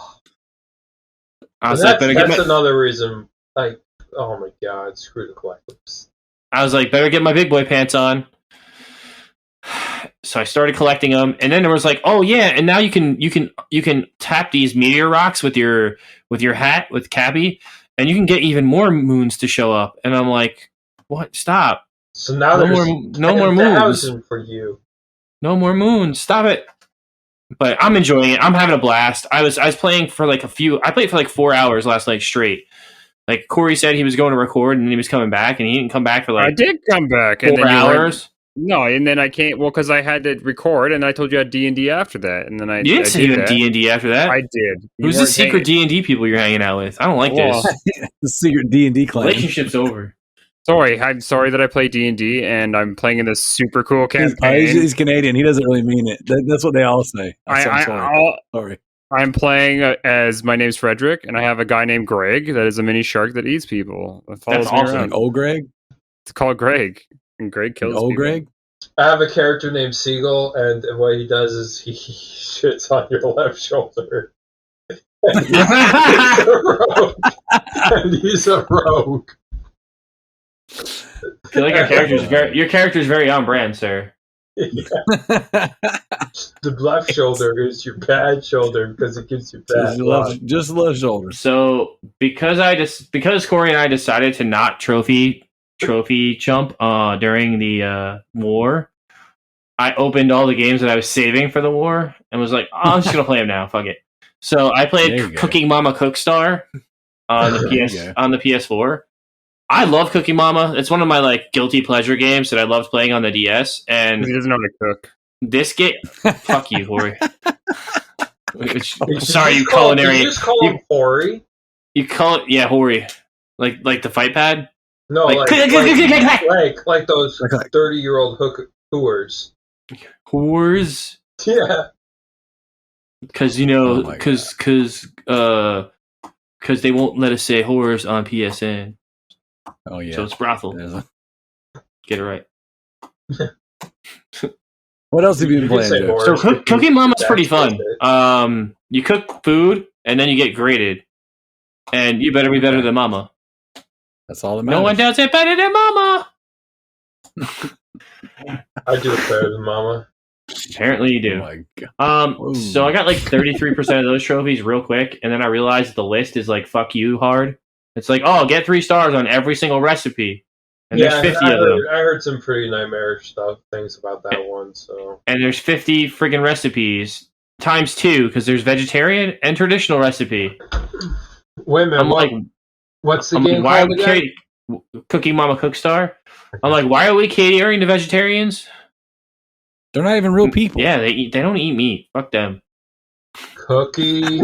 was like, that's another reason. Like, oh my god, screw the collectibles. I was like, better get my big boy pants on. So I started collecting them, and then there was like, oh yeah, and now you can tap these meteor rocks with your hat with Cappy. And you can get even more moons to show up. And I'm like, what? Stop. So now no more moons for you. No more moons. Stop it. But I'm enjoying it. I'm having a blast. I was playing for like I played for like 4 hours last night straight. Like Kory said he was going to record and then he was coming back and he didn't come back for like I did come back 4 hours. No, and then I can't. Well, because I had to record, and I told you I had D&D after that, and then I. You didn't say you had D&D after that. I did. Who's the secret D&D people you're hanging out with? I don't like this. The secret D&D clan. Relationship's over. Sorry, I'm sorry that I play D&D, and I'm playing in this super cool campaign. He's Canadian. He doesn't really mean it. That's what they all say. Sorry. I'm playing as my name's Frederick, and I have a guy named Greg that is a mini shark that eats people. That follows That's me awesome. around. Old Greg? It's called Greg, and Greg kills old people. Greg? I have a character named Siegel, and what he does is he shits on your left shoulder. And he's a rogue. I feel like your character's very on brand, sir. Yeah. The left shoulder is your bad shoulder because it gives you bad luck. Just the left shoulder. So because Kory and I decided to not trophy chump during the war, I opened all the games that I was saving for the war and was like, oh, I'm just gonna play them now. Fuck it. So I played Cooking Mama Cookstar on the PS4. I love Cooking Mama. It's one of my like guilty pleasure games that I loved playing on the DS. And he doesn't know how to cook. This game, fuck you, Kory. Sorry, you Did culinary. you just call him Kory? You call it, yeah, Kory. Like the fight pad? No, Like like those Like- 30-year-old hooers. whores. Yeah. Because, Oh my because they won't let us say whores on PSN. Oh yeah. So it's brothel. There's a- Get it right. What else have you been You can playing, say Joe? more. So Whores, Cooking Mama's pretty that's fun. You cook food and then you get graded, and you better be better than Mama. That's all that matters. No one does it better than Mama. I do it better than Mama. Apparently you Oh do. my God. Ooh. So I got like 33% of those trophies real quick, and then I realized the list is like fuck you hard. It's like, oh, get 3 stars on every single recipe, and there's 50 of them. I heard some pretty nightmarish things about that one. So And there's 50 friggin' recipes times 2 because there's vegetarian and traditional recipe. wait a minute. I'm like, what's the I'm game like, why are called we again? Cooking Mama Cook Star? I'm like, why are we catering to vegetarians? They're not even real people. Yeah, they don't eat meat. Fuck them. Cookie.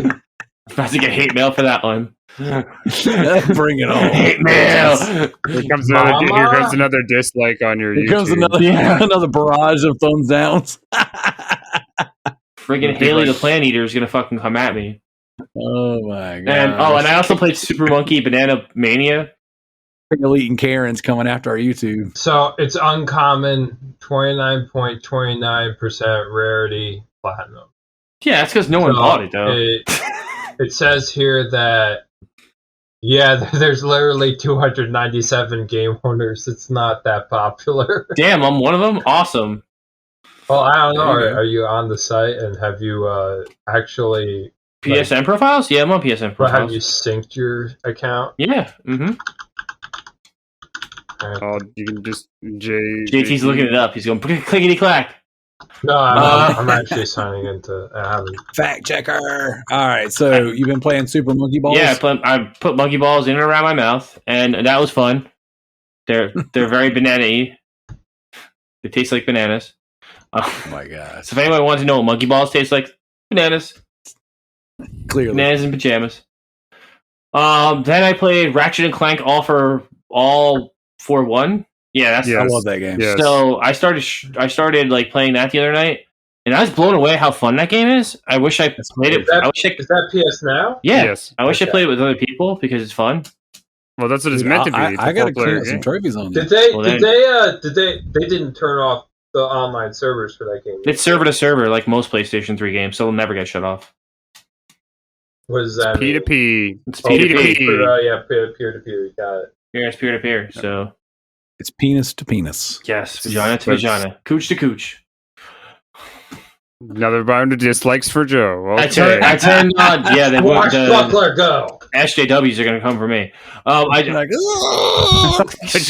About to get hate mail for that one. Bring it on. Hate mail. Here comes Mama? another dislike on your Here YouTube. comes another barrage of thumbs downs. Friggin' Haley the Plant Eater is gonna fucking come at me. Oh my God. And I also played Super Monkey Banana Mania. Eating Karen's coming after our YouTube. So it's uncommon, 29.29% rarity, platinum. Yeah, that's because no one So bought it though. It says here that there's literally 297 game owners. It's not that popular. Damn, I'm one of them. Awesome. Well, I don't know. There you go. Are you on the site and have you actually? PSN profiles? Yeah, I'm on PSN But have profiles. you synced your account? Yeah. Mm-hmm. Oh, you can just JT's looking it up. He's going clickety clack. No, I'm actually signing into. I haven't. Fact checker. All right, so you've been playing Super Monkey Balls? Yeah, I put monkey balls in and around my mouth, and that was fun. They're very banana-y. They taste like bananas. Oh my gosh. So if anyone wants to know what monkey balls taste like, bananas. Clearly. Bananas and pajamas. Then I played Ratchet and Clank all for one. Yeah, that's Yeah. I love that game. Yes. So I started like playing that the other night, and I was blown away how fun that game is. I wish I played it. Is that, I wish I, is that PS Now? yeah, Yes. I wish I played it with other people because it's fun. Well, that's what it's Dude, meant to be. I got to clean four-player up some game. trophies on Did that. they didn't turn off the online servers for that game? It's server to server like most PlayStation 3 games, so it'll never get shut off. What does that mean? P2P. It's Oh, P2P. peer to peer. Got it. Yeah, it's peer to peer. So It's penis to penis. yes, vagina to That's- vagina, cooch to cooch. Another round of dislikes for Joe. Okay. I turned on. Yeah, they want Buckler, go. SJWs are gonna come for me. You're like,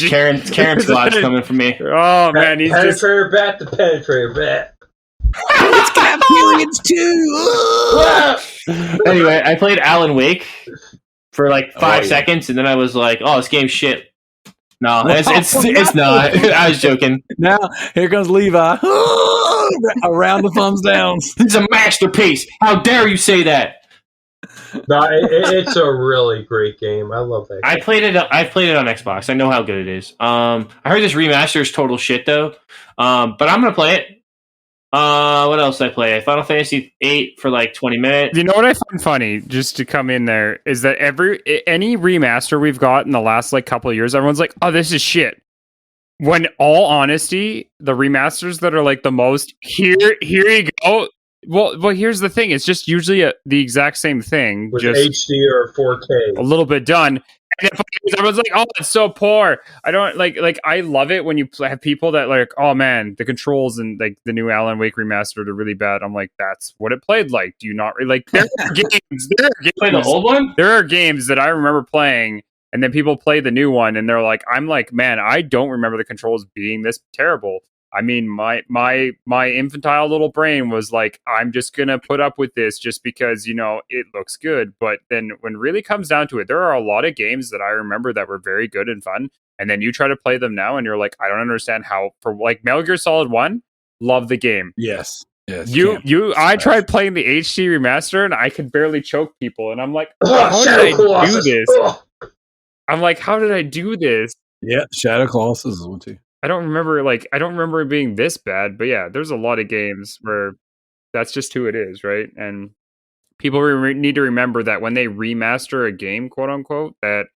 Karen squad's coming for me. Oh man, he's just Penetrator bat to penetrator bat. it's got periods too. Anyway, I played Alan Wake for like 5 yeah. seconds, and then I was like, "Oh, this game's shit." No, it's not. I was joking. Now here comes Levi. Around the thumbs downs. It's a masterpiece. How dare you say that? No, it's a really great game. I love that game. I played it on Xbox. I know how good it is. I heard this remaster is total shit though. But I'm gonna play it. What else did I play? Final Fantasy 8 for like 20 minutes. You know what I find funny, just to come in there, is that any remaster we've got in the last like couple of years, everyone's like, "Oh, this is shit." When all honesty, the remasters that are like the most here you go. Well, here's the thing: it's just usually the exact same thing, With just HD or 4K. a little bit done. And if everyone's like, "Oh, it's so poor," I don't like. I love it when you have people that like, "Oh man, the controls and like the new Alan Wake remastered are really bad." I'm like, "That's what it played like." Do you not like? There are games. Play the old one? There are games that I remember playing, and then people play the new one, and they're like, "I'm like, man, I don't remember the controls being this terrible." I mean, my infantile little brain was like, I'm just gonna put up with this just because, you know, it looks good. But then when it really comes down to it, there are a lot of games that I remember that were very good and fun. And then you try to play them now and you're like, I don't understand how. For like Metal Gear Solid 1, love the game. Yes. Yes, I tried playing the HD remaster and I could barely choke people, and I'm like, Ugh, how Shadow did I do Colossus. this? Ugh. I'm like, how did I do this? Yeah, Shadow Colossus is one too. I don't remember it being this bad, but yeah, there's a lot of games where that's just who it is, right? And people need to remember that when they remaster a game, quote unquote, that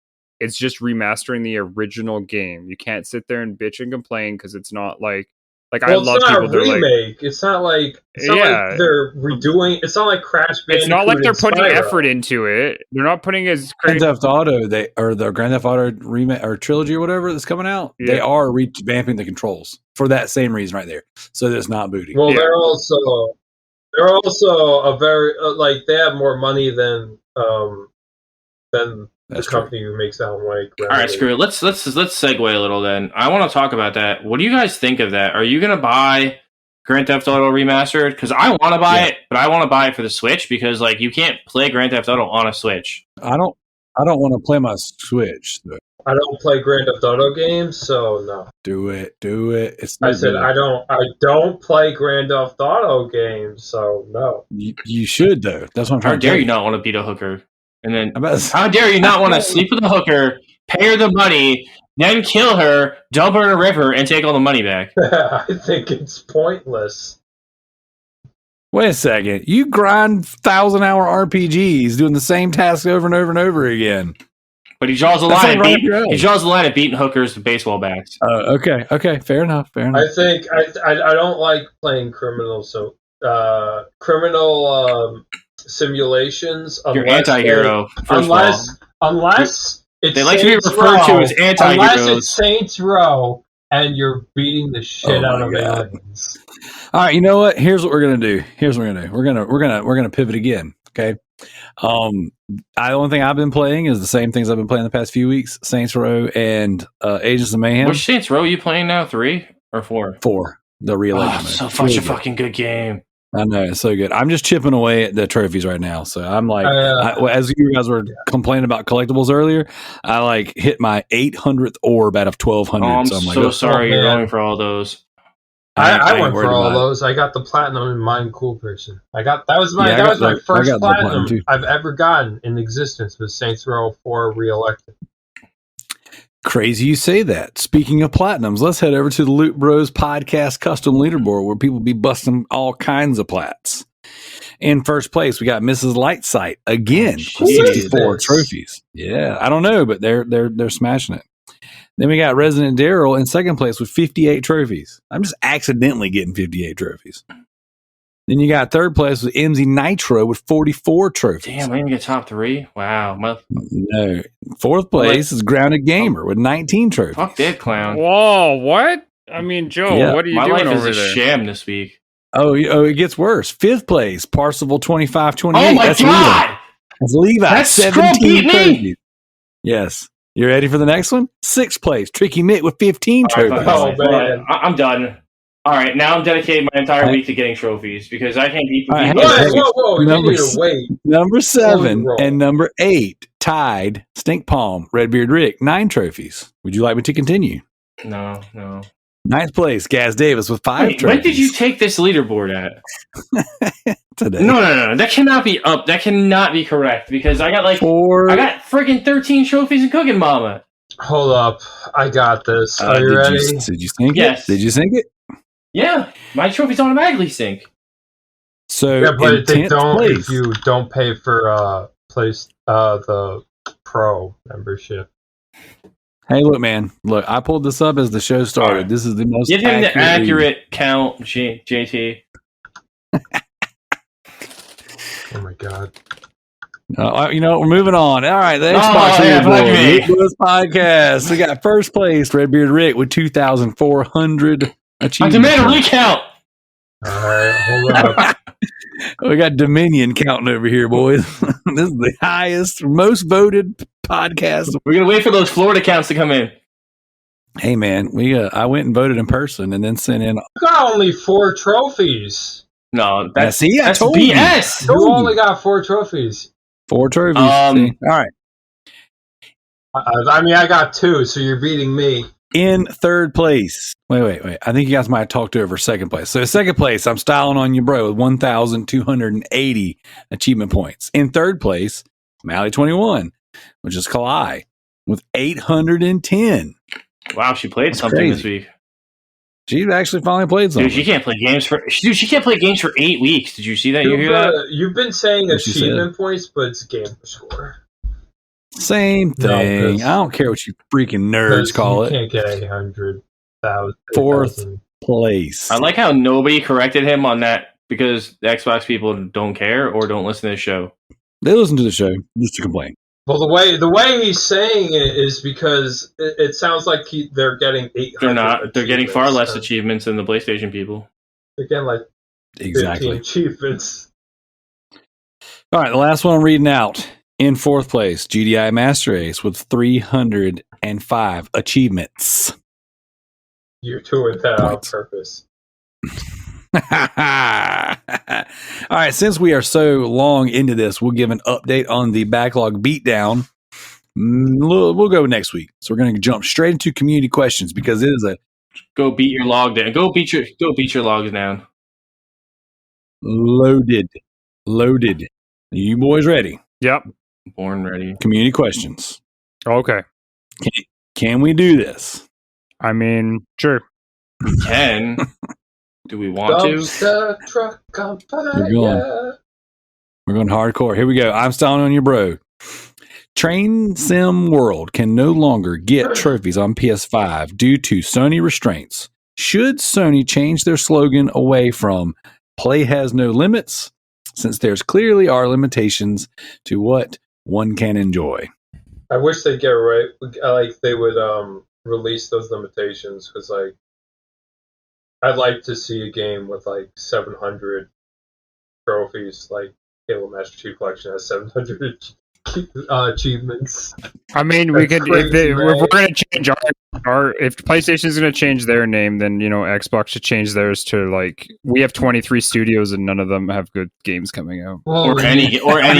it's just remastering the original game. You can't sit there and bitch and complain because it's not like I Well, love it's not people a that are like, remake. It's not like they're redoing. It's not like Crash Bandicoot. it's not like they're and putting Spyro. effort into it. They're not putting as Grand crazy. Theft Auto, the Grand Theft Auto remake or trilogy or whatever that's coming out, Yeah. they are revamping the controls for that same reason right there. So that it's not booty. Well, Yeah. they're also a very like they have more money than the That's company who makes Alan Wake. All right, screw it. Let's segue a little then. I want to talk about that. What do you guys think of that? Are you gonna buy Grand Theft Auto Remastered? Because I want to buy it, but I want to buy it for the Switch because like you can't play Grand Theft Auto on a Switch. I don't want to play my Switch. So I don't play Grand Theft Auto games, so no. do it. It's I no said good. I don't play Grand Theft Auto games, so no. You should though. That's what I'm How trying to dare tell you not want to beat a hooker? And then I'm about to- how dare you not want to sleep with a hooker, pay her the money, then kill her, dump her in a river, and take all the money back? I think it's pointless. Wait a second. You grind 1,000-hour RPGs doing the same task over and over and over again. But he draws the That's line. like right up your alley. He draws the line at beating hookers with baseball bats. Okay. Fair enough. I think I don't like playing criminals, so criminal simulations. You're anti-hero. Unless it's They like to be Saints referred to Row. as anti-heroes. Unless it's Saints Row and you're beating the shit Oh out my of God. aliens. All right, you know what? Here's what we're gonna do. We're gonna pivot again. Okay. The only thing I've been playing is the same things I've been playing the past few weeks: Saints Row and Agents of Mayhem. Which Saints Row are you playing now? 3 or 4? 4, the real. Oh, so such a fucking good game. I know, it's so good. I'm just chipping away at the trophies right now. So I'm like, as you guys were complaining about collectibles earlier, I like hit my 800th orb out of 1,200. Oh, I'm so I'm like, so sorry you're man. going for all those. I ain't went worried for all about it. those. I got the platinum in Mind Cool person. That was my Yeah, I got my the- I first got the platinum, platinum too. I've ever gotten in existence was Saints Row 4 Reelected. Crazy you say that. Speaking of platinums, let's head over to the Loot Bros podcast custom leaderboard where people be busting all kinds of plats. In first place, we got Mrs. Lightsight again with Who is 64 this? trophies. Yeah, I don't know, but they're smashing it. Then we got Residentdarrell in second place with 58 trophies. I'm just accidentally getting 58 trophies. Then you got third place with MZ Nitro with 44 trophies. Damn, I didn't get top 3. Wow. No. Fourth place is Grounded Gamer with 19 trophies. Fuck that clown. Whoa, what? I mean, Joe, Yeah. what are you My doing life is over a there? sham this week. Oh, it gets worse. Fifth place, Parsival 2528. Oh my That's god! Levi. That's Levi. That's 17 Scrumpy me! trophies. Yes. You ready for the next one? Sixth place, Tricky Mitt with 15 All right, trophies. fuck Oh, it. man. I'm done. All right, now I'm dedicating my entire All right. week to getting trophies because I can't beat the All right, people. hey, Whoa! You Number need to wait. Number 7 roll. and number 8 tied Stink Palm, Redbeard Rick, 9 trophies. Would you like me to continue? No. Ninth place, Gaz Davis with 5 Wait, trophies. when did you take this leaderboard at? today? No. That cannot be up. That cannot be correct because I got Four. I got freaking 13 trophies in Cooking Mama. Hold up. I got this. Are you ready? Did you sync Yes. it? Did you sync it? Yeah, my trophies automatically sync. So Yeah, but in they 10th don't place, if you don't pay for the pro membership. Hey, look, man. Look, I pulled this up as the show started. All right. This is the most Give him the read. accurate count, JT. Oh my god. You know what? We're moving on. All right, the Oh, Xbox yeah, fuck me. leaderboard. Loot Bros podcast. We got first place, Redbeard Rick with 2,400 I achievements. demand a recount. Alright, hold up. We got Dominion counting over here, boys. This is the highest, most voted podcast. We're gonna wait for those Florida counts to come in. Hey, man, I went and voted in person and then sent in. You got only 4 trophies. No, that's See, I that's told you. BS. You only got 4 trophies. 4 trophies. Um, See? All right. I mean, I got 2, so you're beating me. In third place. Wait. I think you guys might have talked over second place. So second place, I'm styling on you, bro, with 1,280 achievement points. In third place, Mally 21, which is Kalai, with 810. Wow, she played That's something crazy. this week. She actually finally played something. Dude, she can't play games for 8 weeks. Did you see that? You hear that? You've been saying What she achievement points, but it's game score. Same thing. I don't care what you freaking nerds call it. You can't get 800,000. Fourth place. I like how nobody corrected him on that because the Xbox people don't care or don't listen to the show. They listen to the show just to complain. Well, the way he's saying it is because it sounds like they're getting 800. They're not. They're getting far less achievements. achievements than the PlayStation people. They're getting like 15 achievements. All right, the last one I'm reading out. In fourth place, GDI Master Ace with 305 achievements. You're doing that on Points. purpose. All right, since we are so long into this, we'll give an update on the backlog beatdown. We'll go next week. So we're going to jump straight into community questions because it is a Go beat your log down. Go beat your logs down. loaded. You boys ready? Yep. Born ready. Community questions. Okay. Can we do this? I mean, sure. Can do we want to? Dumpster truck on fire. We're going hardcore. Here we go. I'm styling on your bro. Train Sim World can no longer get trophies on PS5 due to Sony restraints. Should Sony change their slogan away from "Play has no limits," since there's clearly are limitations to what one can enjoy? I wish they'd get it right. Like they would release those limitations because like I'd like to see a game with like 700 trophies. Like Halo Master Chief Collection has 700 achievements. I mean, we That's could crazy, if we're right? going to change our if PlayStation's going to change their name, then Xbox should change theirs to like we have 23 studios and none of them have good games coming out. Well, Or any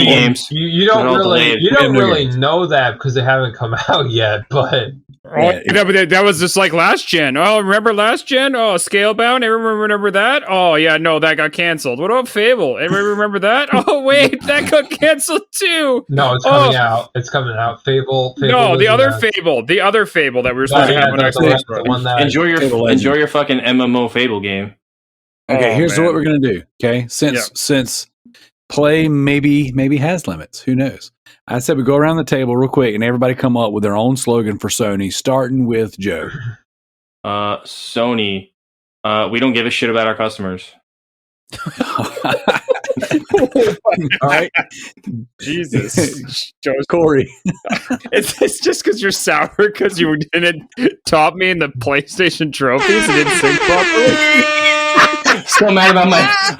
games. You They're don't all really delayed. you don't We have no really games. know that because they haven't come out yet. But Yeah, But that was just like last gen. Oh, remember last gen? Oh, Scalebound. Everyone remember that? Oh, yeah, no, that got canceled. What about Fable? Everyone remember that? Oh, wait, that got canceled too. no, it's coming out. It's coming out. Fable No, was the other announced. Fable that we were Oh, supposed to yeah, have on the Xbox. one that Enjoy Fable your Legends. fucking MMO Fable game. Okay, Oh, here's man. what we're gonna do. Okay, since play maybe has limits. Who knows? I said we go around the table real quick and everybody come up with their own slogan for Sony, starting with Joe. Sony. We don't give a shit about our customers. All right, Jesus. Joe's Kory. It's just because you're sour because you didn't top me in the PlayStation trophies and didn't sync properly.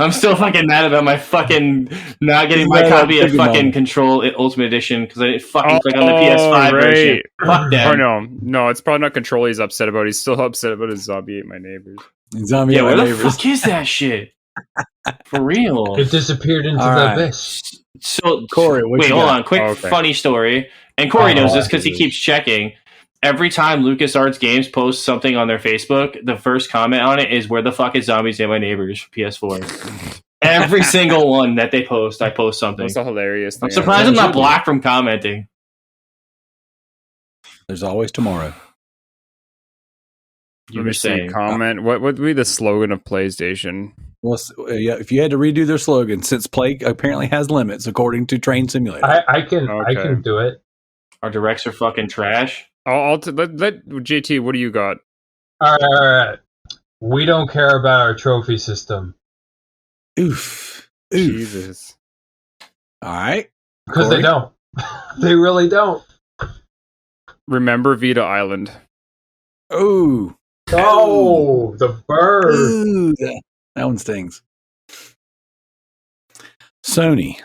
I'm still fucking mad about my fucking not getting He's my mad copy about of Pokemon. fucking Control Ultimate Edition because I didn't fucking click on the PS5 version. Fuck Oh them. no, it's probably not Control he's upset about. He's still upset about his Zombie Ate My Neighbors. Zombie Yeah, Ate where My the Neighbors. fuck is that shit? For real. it disappeared into All the right. abyss. So, Kory, what wait, you hold got? on. Quick, Okay. funny story. And Kory knows this because he Jesus. keeps checking. Every time LucasArts Games posts something on their Facebook, the first comment on it is, "Where the fuck is Zombies Ate My Neighbors for PS4?" Every single one that they post, I post something. That's a hilarious thing. I'm surprised I'm not blocked from commenting. There's always tomorrow. You Let were me see. saying. Comment. What would be the slogan of PlayStation? Well, yeah, if you had to redo their slogan, since play apparently has limits according to Train Simulator. I can do it. Our directs are fucking trash. Let JT. What do you got? All right. We don't care about our trophy system Oof. Jesus. All right. because Kory? they don't. They really don't. Remember Vita Island. Ooh. Oh, the bird. Ooh. That one stings. Sony.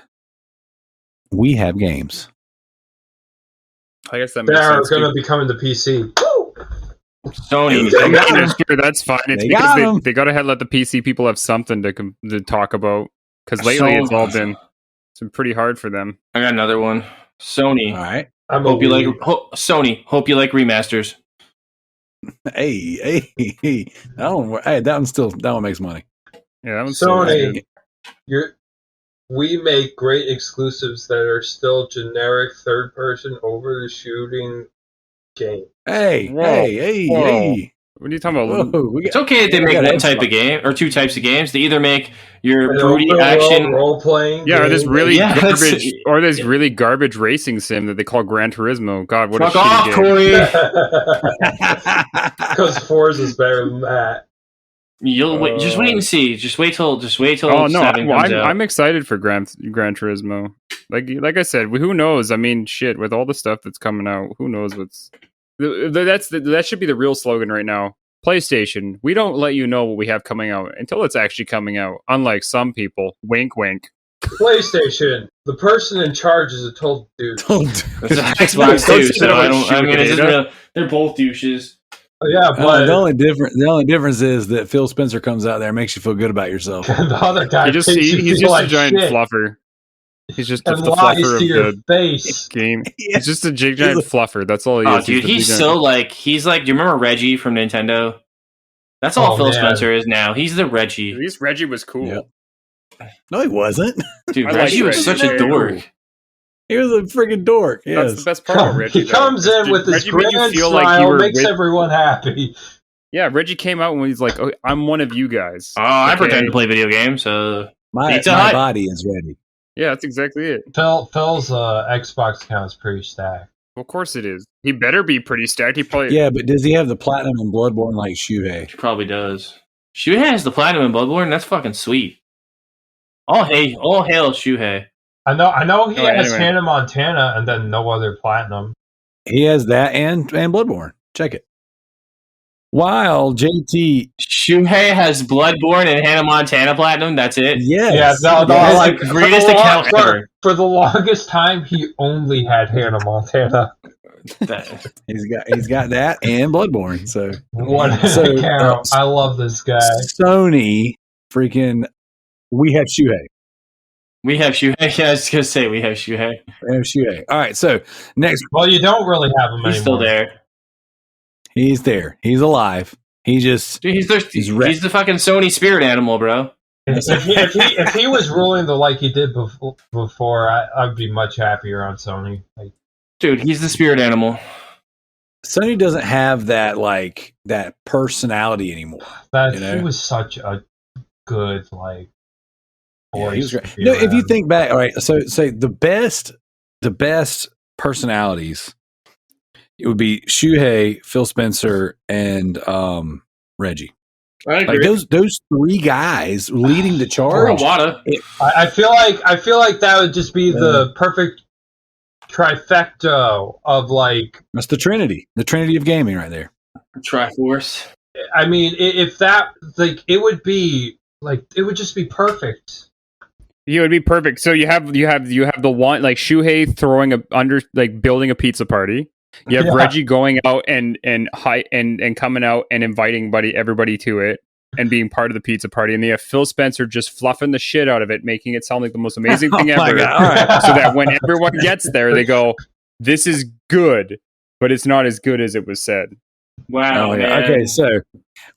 We have games. I guess that makes They're sense. going to be coming to PC. Woo! Sony. They got 'em. That's fine. It's They because got 'em. they got to let the PC people have something to talk about. Because lately it's been pretty hard for them. I got another one. Sony. All right. I'm Hope you like a- Sony. Hope you like remasters. Hey. That one makes money. Yeah, that one's Sony, we make great exclusives that are still generic third-person over-the-shooting game. Hey. Whoa. What are you talking about? Whoa, It's okay if they make one type of game or two types of games. They either make your broody action. Role-playing. Yeah, or this really Yeah, garbage, or this really garbage racing sim that they call Gran Turismo. God, what Fuck a off, shitty game. Corey. Because Forza's better than that. You'll wait. Just wait and see. Just wait till. Oh no, 7 comes out. I'm excited for Gran Turismo. Like I said, who knows? I mean, shit, with all the stuff that's coming out, who knows what's. That should be the real slogan right now. PlayStation, we don't let you know what we have coming out until it's actually coming out. Unlike some people, wink, wink. PlayStation, the person in charge is a total dude. It's Xbox too, so I don't. I mean, it's real. They're both douches. Yeah, but the only difference is that Phil Spencer comes out there and makes you feel good about yourself. the other guy He's feel just like a giant shit fluffer. He's just the and lies fluffer to your of the face. game. Yeah. He's just a giant fluffer. That's all he Oh, is. dude, he's the so like. He's like. Do you remember Reggie from Nintendo? That's all Oh, Phil man. Spencer is now. He's the Reggie. At least Reggie was cool. Yep. No, he wasn't. Dude, I like Reggie was Reggie. such a dork. He was a freaking dork. That's Yes. the best part about Reggie. He comes in with his Reggie made you grand feel smile, like you were makes with- everyone happy. Yeah, Reggie came out when he's like, "Oh, I'm one of you guys." Oh, I Okay. pretend to play video games, so My Pizza Hut? body is ready. Yeah, that's exactly it. Phil's Xbox account is pretty stacked. Well, of course it is. He better be pretty stacked. He probably Yeah, but does he have the platinum and Bloodborne like Shuhei? he probably does. Shuhei has the platinum in Bloodborne. That's fucking sweet. All hail Shuhei. I know he Oh, has anyway. Hannah Montana and then no other platinum. He has that and Bloodborne. Check it. While JT, Shuhei has Bloodborne and Hannah Montana platinum. That's it. yes, Yeah, no, That's like the greatest for the account for, ever. for the longest time, he only had Hannah Montana. That- he's got that and Bloodborne. So One So, account. I love this guy. Sony, freaking, we have Shuhei. we have Shuhei. Yeah, I was gonna say we have Shuhei. We have Shuhei. All right, so next, Well, you don't really have him He's still anymore. there. he's there. He's alive. He just Dude, he's He's wrecked. the fucking Sony spirit animal, bro. If he was ruling the like he did before, I'd be much happier on Sony. Like, Dude, he's the spirit animal. Sony doesn't have that personality anymore. that You know? he was such a good like Yeah, he voice. was great. to be No, if you around. think back, all right, so say the best personalities, it would be Shuhei, Phil Spencer, and Reggie. I Like those three guys leading the charge. Wada. I feel like that would just be the perfect trifecta of like. That's the Trinity of gaming right there. Triforce. I mean, if that like it would be like it would just be perfect. Yeah, it would be perfect. So you have the one like Shuhei throwing building a pizza party. You have Yeah. Reggie going out and coming out and inviting everybody to it and being part of the pizza party, and then you have Phil Spencer just fluffing the shit out of it, making it sound like the most amazing thing Oh my ever. God. All right. So that when everyone gets there, they go, "This is good, but it's not as good as it was said." Wow. Oh, yeah. Man. Okay, so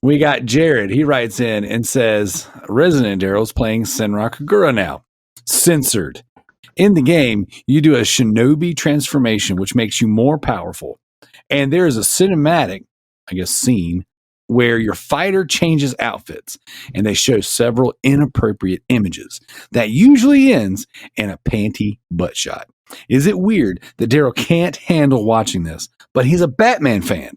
we got Jared. He writes in and says, Residentdarrell's playing Senran Kagura now. Censored. In the game, you do a shinobi transformation, which makes you more powerful. And there is a cinematic, scene where your fighter changes outfits, and they show several inappropriate images that usually ends in a panty butt shot. Is it weird that Darrell can't handle watching this, but he's a Batman fan?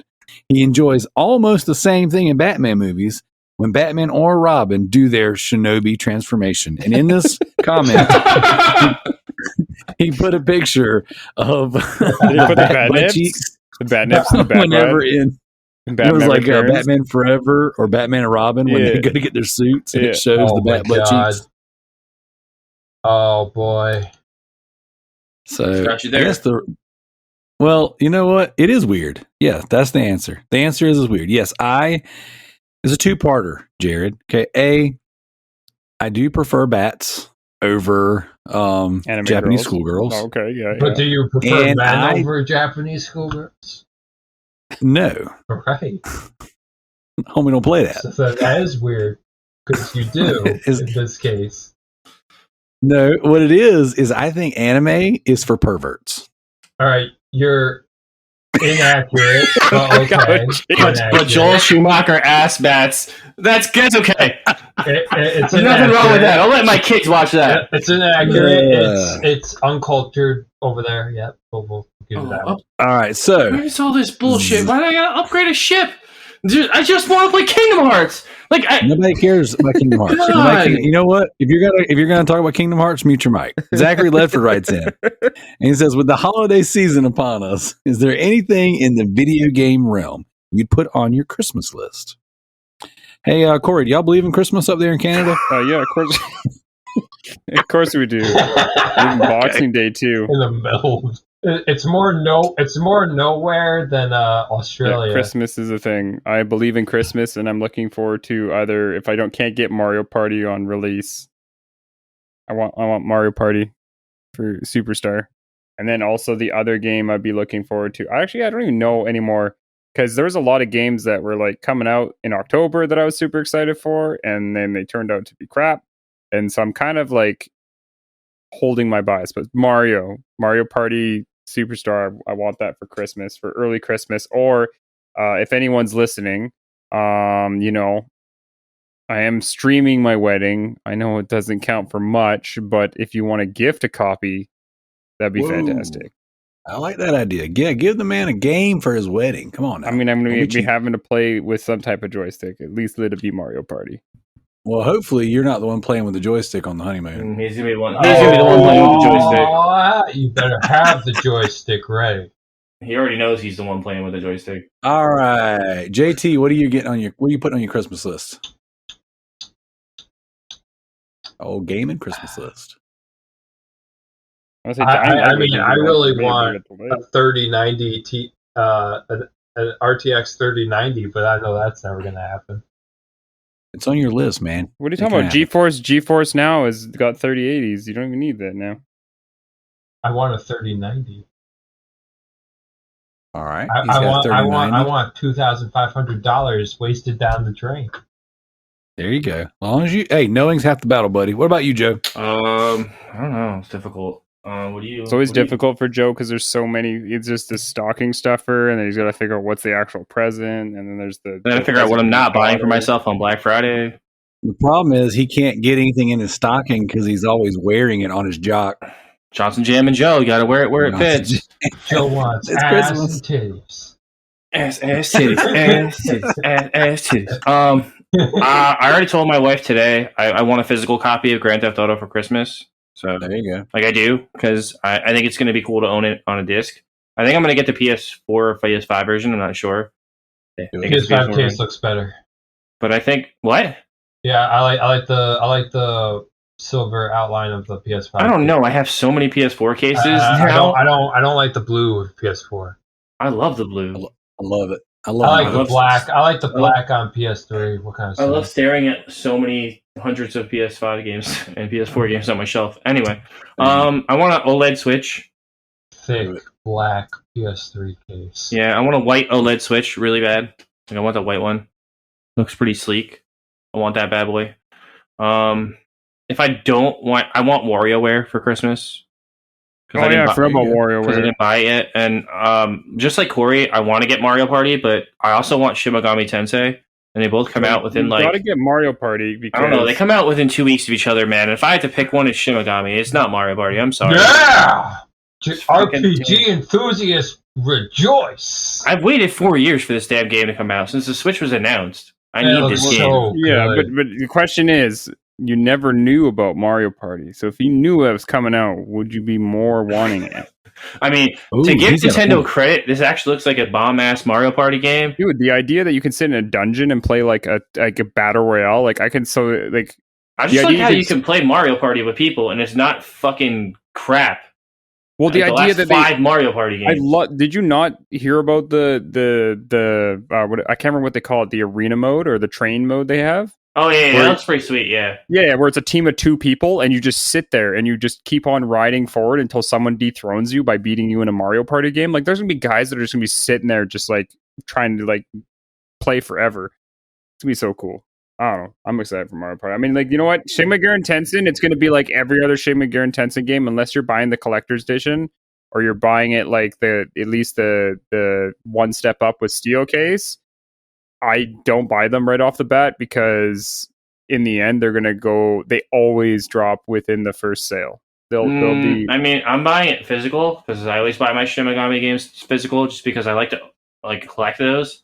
He enjoys almost the same thing in Batman movies when Batman or Robin do their shinobi transformation. And in this comment, he put a picture of Did he put the bat butt nips? cheeks The bat nips and the bat whenever butt? in And it Batman was like Returns? Batman Forever or Batman and Robin when Yeah. they go to get their suits and Yeah. it shows Oh the my bat butt God. cheeks. Oh boy. So Got you I there. guess well, you know what? It is weird. Yeah, that's the answer. The answer is weird. Yes, it's a two-parter, Jared. Okay, I do prefer bats over Anime Japanese girls. schoolgirls. Oh, okay, yeah. But do you prefer And men I- over Japanese schoolgirls? No, Right. homie, don't play that. So that is weird because you do Is- in this case. No, what it is I think anime is for perverts. All right, you're inaccurate. But okay, But inaccurate. Joel Schumacher ass bats. That's okay. It's There's nothing wrong with that. I'll let my kids watch Yeah, that. it's inaccurate. Yeah. It's uncultured over there. Yep, we'll give it that. Oh, All right, so where's all this bullshit? Why do I gotta upgrade a ship? Dude, I just want to play Kingdom Hearts. Like, nobody cares about Kingdom Hearts. God. You know what? If you're gonna talk about Kingdom Hearts, mute your mic. Zachary Ledford writes in, and he says, "With the holiday season upon us, is there anything in the video game realm you'd put on your Christmas list?" Hey, Kory, do y'all believe in Christmas up there in Canada? Yeah, of course. Of course we do. Even Boxing Day too. In the middle. It's more nowhere than Australia. Yeah, Christmas is a thing. I believe in Christmas, and I'm looking forward to either if I can't get Mario Party on release, I want Mario Party for Superstar, and then also the other game I'd be looking forward to. I don't even know anymore because there was a lot of games that were like coming out in October that I was super excited for, and then they turned out to be crap, and so I'm kind of like holding my bias. But Mario Party Superstar, I want that for Christmas, for early Christmas, or if anyone's listening, I am streaming my wedding. I know it doesn't count for much, but if you want to gift a copy, that'd be fantastic. I like that idea. Yeah, give the man a game for his wedding. Come on now. I mean, I'm going to be cheap. having to play with some type of joystick. At least let it be Mario Party. Well, hopefully you're not the one playing with the joystick on the honeymoon. He's gonna be the one. He's gonna be the one playing with the joystick. You better have the joystick ready. He already knows he's the one playing with the joystick. All right, JT, what are you putting on your Christmas list? Oh, gaming Christmas list. I really want a 3090 an RTX 3090, but I know that's never going to happen. It's on your list, man. What are you talking about? GeForce Now has got 3080s. You don't even need that now. I want a 3090. All right. I want $2,500 wasted down the drain. There you go. As long as knowing's half the battle, buddy. What about you, Joe? I don't know. It's difficult. What do you? It's always difficult for Joe because there's so many. It's just the stocking stuffer, and then he's got to figure out what's the actual present, and then there's the. Then I figure out what I'm not buying for myself on Black Friday. The problem is he can't get anything in his stocking because he's always wearing it on his jock. Johnson Jam and Joe, you got to wear it where it fits. Joe wants ass and titties. Ass titties, ass titties, ass titties. I already told my wife today I want a physical copy of Grand Theft Auto for Christmas. So there you go. Like I do, because I think it's going to be cool to own it on a disc. I think I'm going to get the PS4 or PS5 version. I'm not sure. PS5 case looks better. But I think what? Yeah, I like the silver outline of the PS5. I don't know. I have so many PS4 cases now. I don't like the blue of PS4. I love the blue. I love it. I like the black. I like the black on PS3. What kind of stuff? I love staring at so many hundreds of PS5 games and PS4 games on my shelf. Anyway, I want an OLED Switch. Thick black PS3 case. Yeah, I want a white OLED Switch really bad. Like I want the white one. Looks pretty sleek. I want that bad boy. If I don't want, I want WarioWare for Christmas. I forgot about WarioWare. Because I didn't buy it yet. And just like Kory, I want to get Mario Party, but I also want Shin Megami Tensei. And they both come out within You gotta get Mario Party because I don't know. They come out within 2 weeks of each other, man. If I had to pick one, it's Shin Megami. It's not Mario Party. I'm sorry. Yeah! RPG enthusiasts rejoice! I've waited 4 years for this damn game to come out since the Switch was announced. I need this game. But the question is, you never knew about Mario Party. So if you knew it was coming out, would you be more wanting it? I mean, to give Nintendo credit, this actually looks like a bomb-ass Mario Party game. Dude, the idea that you can sit in a dungeon and play like a battle royale, I just like how you can play Mario Party with people and it's not fucking crap. Well, the idea that 5 Mario Party games. Did you not hear about the I can't remember what they call it, the arena mode or the train mode they have? Oh yeah, that looks pretty sweet. Yeah, where it's a team of 2 people and you just sit there and you just keep on riding forward until someone dethrones you by beating you in a Mario Party game. Like, there's gonna be guys that are just gonna be sitting there just like trying to like play forever. It's gonna be so cool. I don't know. I'm excited for Mario Party. I mean, like, you know what? Shin Megami Tensei, it's gonna be like every other Shin Megami Tensei game, unless you're buying the collector's edition or you're buying it like at least the one step up with steel case. I don't buy them right off the bat because in the end they always drop within the first sale. They'll be. I mean, I'm buying it physical because I always buy my Shin Megami games physical just because I like to like collect those.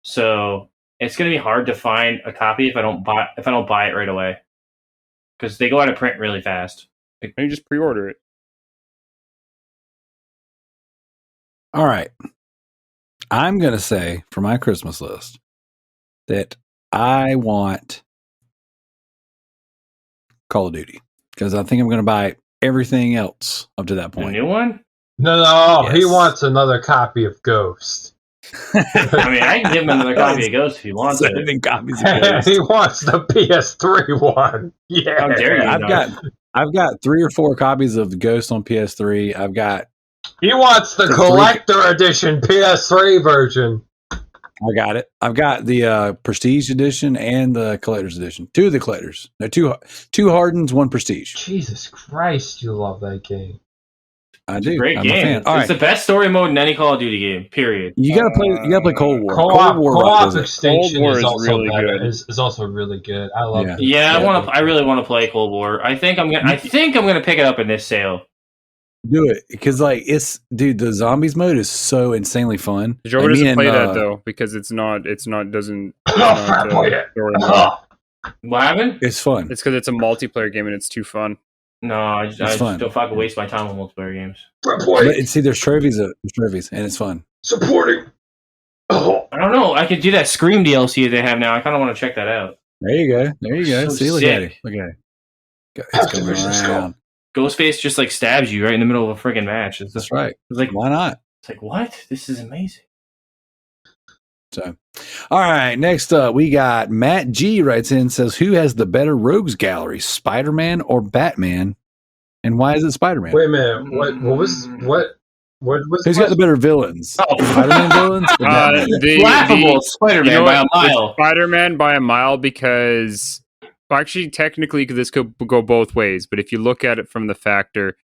So it's gonna be hard to find a copy if I don't buy it right away because they go out of print really fast. You just pre-order it. All right. I'm going to say for my Christmas list that I want Call of Duty because I think I'm going to buy everything else up to that A point. new one? No, he Yes. wants another copy of Ghost. I mean, I can give him another copy of Ghost if he wants it. 7 copies of Ghost. He wants the PS3 one. Yeah. How dare you? I've got 3 or 4 copies of Ghost on PS3. I've got He wants the collector edition PS3 version. I got it. I've got the Prestige edition and the Collector's edition. 2 of the collectors. No, two Hardens, 1 Prestige. Jesus Christ, you love that game. I do. Great I'm a game. fan. It's All right. the best story mode in any Call of Duty game. Period. You gotta play Cold War. Co-op is it. extinction Cold War is is also really better. good. Is also really good. I love it. Yeah, I really want to play Cold War. I think I'm gonna pick it up in this sale. Do it because the zombies mode is so insanely fun. Joe Like, me doesn't and, play that though because it's not Oh, fair play it. story mode. Oh, What happened? It's fun. It's because it's a multiplayer game and it's too fun. No, I just fun. don't fucking waste my time on multiplayer games. fair play. But see, there's trophies, and it's fun. Supporting. Oh, I don't know. I could do that Scream DLC that they have now. I kind of want to check that out. There you go. So See, look at it. sick. Look at it. It's going Activision Skull. around. Ghostface just like stabs you right in the middle of a friggin' match. It's That's right. like Why not? it's like what? This is amazing. So, all right. Next up, we got Matt G writes in, says, "Who has the better rogues gallery, Spider-Man or Batman, and why is it Spider-Man? wait a minute. What was Who's got the better villains? Oh. Spider-Man villains? Or Batman? Laughable Spider-Man you know by a what? mile. Spider-Man by a mile because actually technically this could go both ways, but if you look at it from the factor,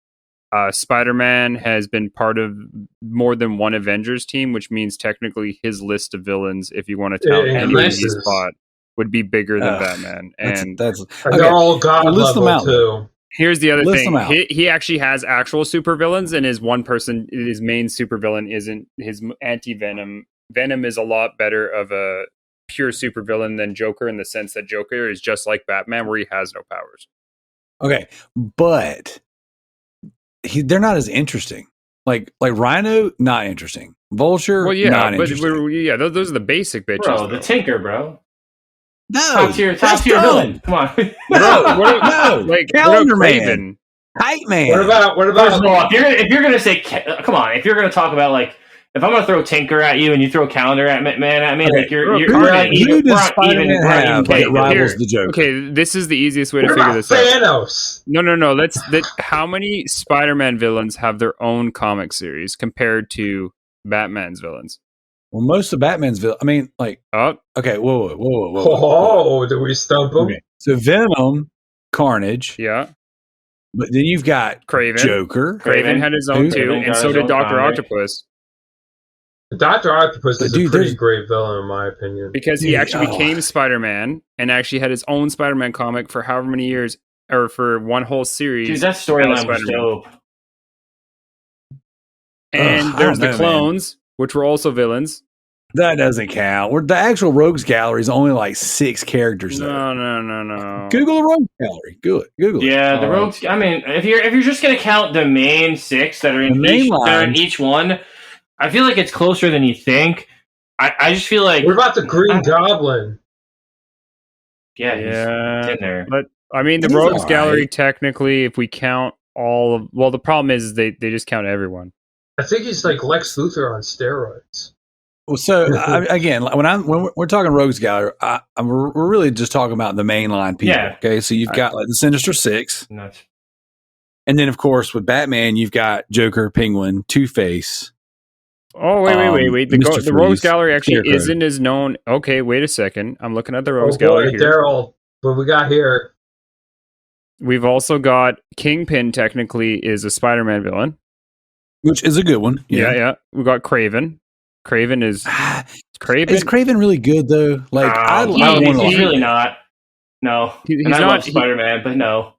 Spider-Man has been part of more than one Avengers team, which means technically his list of villains, if you want to count It any increases. spot, would be bigger than Ugh, Batman. That's And And okay. they're all god Well, list them level out. too. here's the other List them thing. out. He actually has actual supervillains, and his main supervillain isn't his anti-Venom. Venom is a lot better of a pure supervillain than Joker in the sense that Joker is just like Batman, where he has no powers. Okay, but they're not as interesting. Like Rhino, not interesting. Vulture, Well, yeah, not but interesting. those are the basic bitches. Bro, the though. Tinker, bro. No, Top tier that's dumb. villain. Come on. No, What no, like Calendar what about Man, Craven? Kite Man. What about First of all, if you're gonna say, come on, if you're gonna talk about like, if I'm gonna throw Tinker at you and you throw Calendar at me, man, I mean, Okay, like you're who not Who even, does we're not Spider-Man even, we're not have even that playing. rivals Here. the Joker? Okay, this is the easiest way to what figure about this out. Thanos? No. How many Spider-Man villains have their own comic series compared to Batman's villains? Well, most of Batman's villain. I mean, like, Oh, okay, whoa. Oh, did we stump him? Okay. So Venom, Carnage, yeah, but then you've got Craven. Joker. Craven had his own Who? too, Craven and got so his did own Doctor comic. Octopus Dr. Octopus But is dude, a pretty there's- great villain in my opinion. because he Yeah, actually oh. became Spider-Man and actually had his own Spider-Man comic for however many years, or for one whole series. Dude, that storyline was Spider-Man. dope. And Ugh, I there's don't the know, clones, which were also villains. That doesn't count. The actual Rogues Gallery is only like 6 characters. Though. No. Google the Rogues Gallery. Google it. Yeah, the Oh. rogues. I mean, if you're just gonna count the main 6 that are in The main each, that are in lines. each one, I feel like it's closer than you think. I just feel like What about the Green Goblin? yeah, he's Yeah, in there. but I mean, the He's Rogues alright. Gallery technically, if we count all of, well, the problem is they just count everyone. I think he's like Lex Luthor on steroids. Well, so again, when we're talking Rogues Gallery, we're really just talking about the mainline people. Yeah. Okay, so you've got like the Sinister Six, Nuts. and then of course with Batman, you've got Joker, Penguin, Two-Face, Oh wait! The Mr. Rogues Freeze, Gallery actually Scarecrow. isn't as known. Okay, wait a second. I'm looking at the Oh Rogues Gallery boy, here. Daryl, what we got here? We've also got Kingpin. Technically, is a Spider-Man villain. Which is a good one. Yeah. We got Craven. Craven is Craven. Is Craven really good though? Like I he's want to. really not. No, He's and I not- love Spider-Man, but no.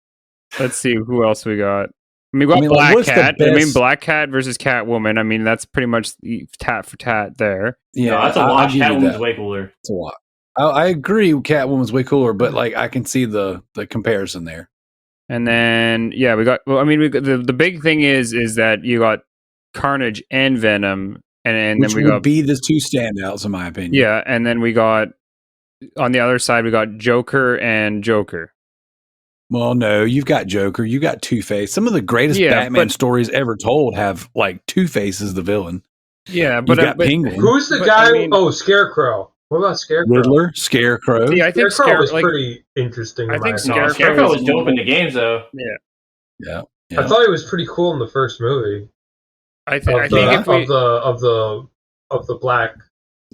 Let's see who else we got. I mean, we got like, Black what's the Cat. I mean, best- Black Cat versus Catwoman. I mean, that's pretty much tat for tat there. Yeah, No, that's a I'll wash. give you Catwoman's that. way cooler. It's a lot. I agree. Catwoman's way cooler, but like I can see the comparison there. And then we got. Well, I mean, the big thing is that you got Carnage and Venom, and Which then we would got be the two standouts in my opinion. yeah, and then we got on the other side we got Joker and Joker. Well, no, you've got Joker, you got Two-Face. Some of the greatest Yeah, Batman but- stories ever told have like Two-Face as the villain. Yeah, You've but got Penguin, Who's the But, guy? I mean- Oh, Scarecrow. What about Scarecrow? Riddler, Scarecrow. yeah, I think Scarecrow was like, pretty interesting. I in my think opinion. No, Scarecrow Scarecrow is was dope in the games, though. Yeah. I thought he was pretty cool in the first movie. I Of think if we of the Black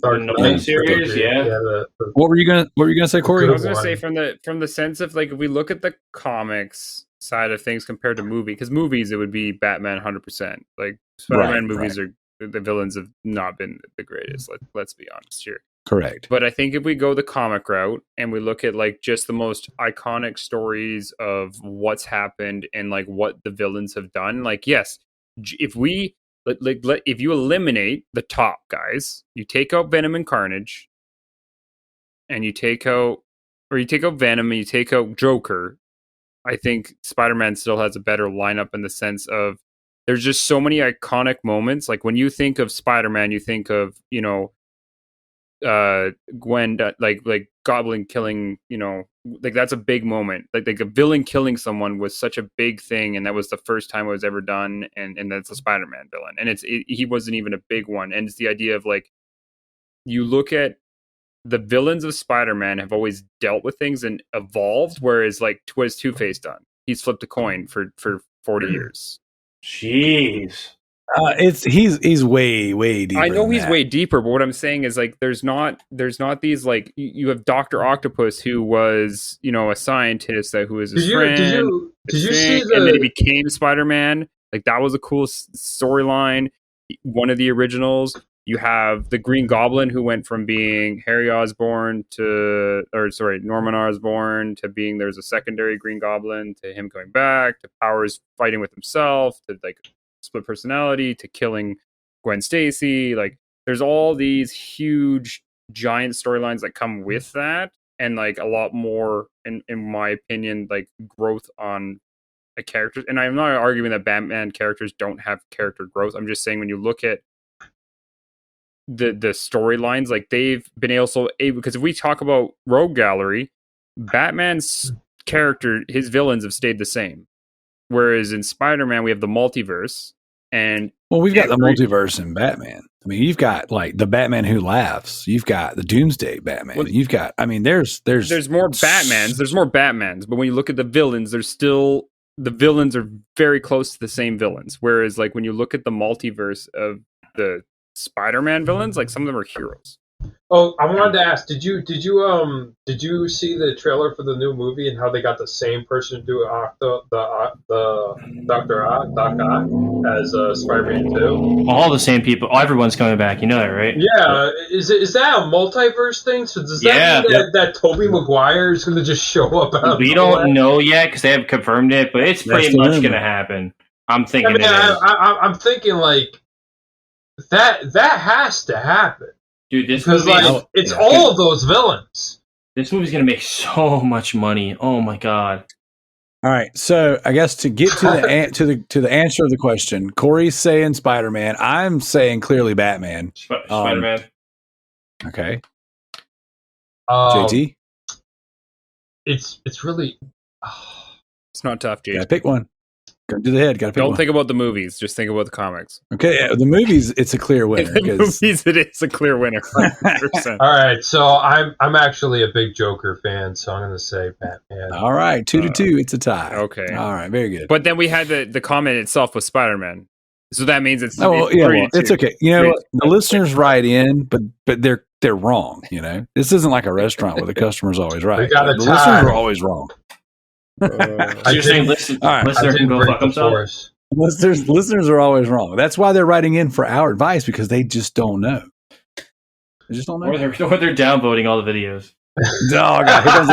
Dark The Nolan Knight series, trilogy. yeah. the What were you gonna say, Corey? I was gonna one. say from the sense of like if we look at the comics side of things compared to movie, because movies it would be Batman 100%. Like Spider-Man movies are the villains have not been the greatest. Let's be honest here. Correct. But I think if we go the comic route and we look at like just the most iconic stories of what's happened and like what the villains have done, like yes, if we if you eliminate the top guys, you take out Venom and Carnage, and you take out Venom and you take out Joker, I think Spider-Man still has a better lineup in the sense of there's just so many iconic moments. Like when you think of Spider-Man, you think of, Gwen, like Goblin killing, like that's a big moment. Like a villain killing someone was such a big thing, and that was the first time it was ever done. And that's a Spider-Man villain, and he wasn't even a big one. And it's the idea of like you look at the villains of Spider-Man have always dealt with things and evolved, whereas like what has Two-Face done? He's flipped a coin for 40 years. Jeez. He's way deeper. I know than he's that. way deeper, but what I'm saying is like there's not these like you have Dr. Octopus who was a scientist who was his friend. Did you see and then he became Spider-Man? Like that was a cool storyline. One of the originals. You have the Green Goblin who went from being Norman Osborn to being there's a secondary Green Goblin to him coming back to Powers fighting with himself to like split personality to killing Gwen Stacy. Like there's all these huge giant storylines that come with that, and like a lot more in my opinion like growth on a character. And I'm not arguing that Batman characters don't have character growth. I'm just saying when you look at the storylines, like they've been able because if we talk about Rogue Gallery, Batman's character, his villains have stayed the same, whereas in Spider-Man we have the multiverse. And we've got the multiverse in Batman. I mean, you've got like the Batman who laughs. You've got the Doomsday Batman. Well, you've got. I mean, there's more Batmans. There's more Batmans, but when you look at the villains, there's still the villains are very close to the same villains. Whereas, like when you look at the multiverse of the Spider-Man villains, like some of them are heroes. Oh, I wanted to ask, did you see the trailer for the new movie and how they got the same person to do the Dr. Doc Ock as Spider-Man 2? All the same people. Everyone's coming back. You know that, right? Yeah, is that a multiverse thing? So does that mean that Tobey Maguire is going to just show up? Out We don't know yet because they haven't confirmed it, but it's pretty much going to happen. I'm thinking. I'm thinking like that has to happen. Dude, this because movie, it's all of those villains. This movie's gonna make so much money. Oh my god! All right, so I guess to get to the to the answer of the question, Corey's saying Spider-Man. I'm saying clearly Batman. Spider-Man. Okay. JT. It's really. It's not tough, JT. Gotta pick one. Go to the head. Gotta pick Don't one. think about the movies. Just think about the comics. Okay, the movies. It's a clear winner. The movies, it is a clear winner. 100%. All right, so I'm actually a big Joker fan, so I'm going to say Batman. All right, 2-2. It's a tie. Okay. All right, very good. But then we had the comment itself with Spider-Man. So that means it's Oh, it's yeah, 3 well, to it's 2. okay. You know, 3 to 2. the listeners write in, but they're wrong. You know, this isn't like a restaurant where the customer's always right. got a The tie. listeners are always wrong. So you're saying listener All right. can go fuck themselves? Listeners are always wrong. That's why they're writing in for our advice, because they just don't know. They just don't know. Or they're downvoting all the videos. Oh, God, here comes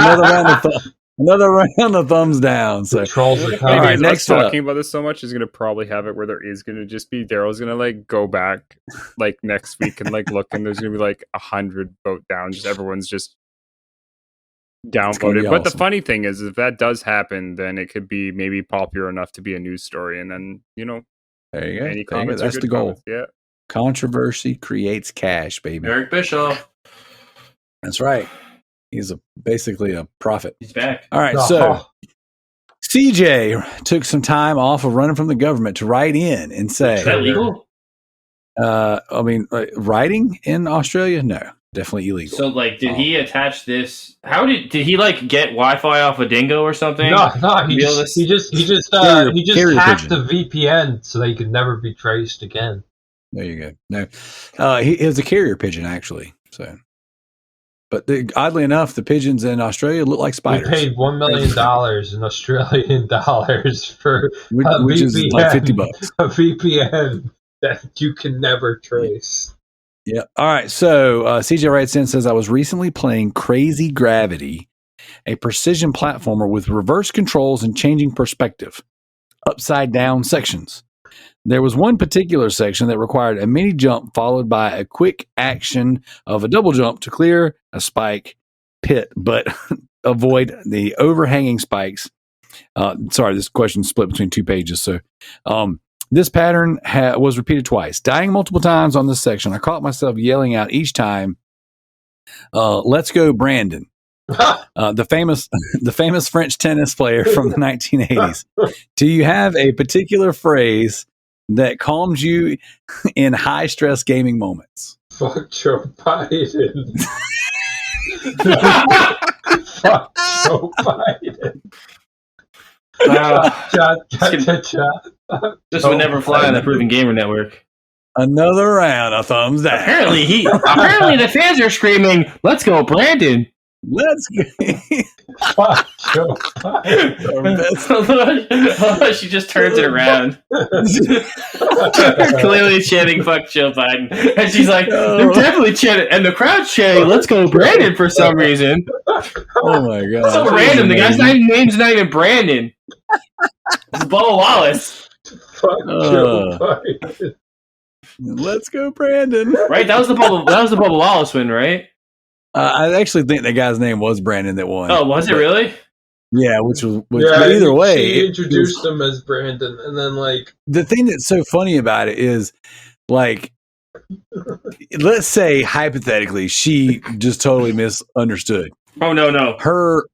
another round of thumbs down. So, Trolls are all coming. right, Us next up. talking about this so much is going to probably have it where there is going to just be Darrell's going to like go back like next week and like look, and there's going to be like 100 vote down. Just everyone's just gonna downvoted. be But the awesome. funny thing is, if that does happen, then it could be maybe popular enough to be a news story, and then There you go. any There you go. comments. That's are the good goal. comments. Yeah. Controversy creates cash, baby. Eric Bischoff, That's right. He's basically a prophet. he's back. All right, Oh. so CJ took some time off of running from the government to write in and Is that say, legal? writing in Australia? No, definitely illegal. So, like, did he attach this? How did he like get Wi-Fi off a dingo or something? No, he Be just Carrier hacked pigeon. the VPN so that he could never be traced again. There you go. No, he was a carrier pigeon actually. So, but oddly enough, the pigeons in Australia look like We spiders, paid $1 million in Australian dollars for which is like $50. a VPN that you can never trace. Yeah. All right. So CJ writes in, says, I was recently playing Crazy Gravity, a precision platformer with reverse controls and changing perspective, upside down sections. There was one particular section that required a mini jump followed by a quick action of a double jump to clear a spike pit, but avoid the overhanging spikes. Sorry, this question split between 2 pages. So, this pattern was repeated twice, dying multiple times on this section. I caught myself yelling out each time, "Let's go, Brandon!" The famous French tennis player from the 1980s. Do you have a particular phrase that calms you in high stress gaming moments? Fuck Joe Biden. Fuck Joe Biden. This would never fly on the Proven Gamer Network. Another round of thumbs down. Apparently the fans are screaming, "Let's go, Brandon!" Let's go. Fuck Joe Biden. She just turns it around. Clearly chanting "fuck Joe Biden," and she's like, "They're definitely chanting," and the crowd's chanting "Let's go, Brandon" for some reason. Oh my god! So random. The guy's name's not even Brandon. It's Bubba Wallace. Fuck Joe Biden. Let's go, Brandon. Right? That was the Bubba Wallace win, right? I actually think the guy's name was Brandon that won. Oh, was it really? Yeah, which Yeah, either way, she introduced him as Brandon, and then like the thing that's so funny about it is, like, let's say hypothetically, she just totally misunderstood. Oh no. Her,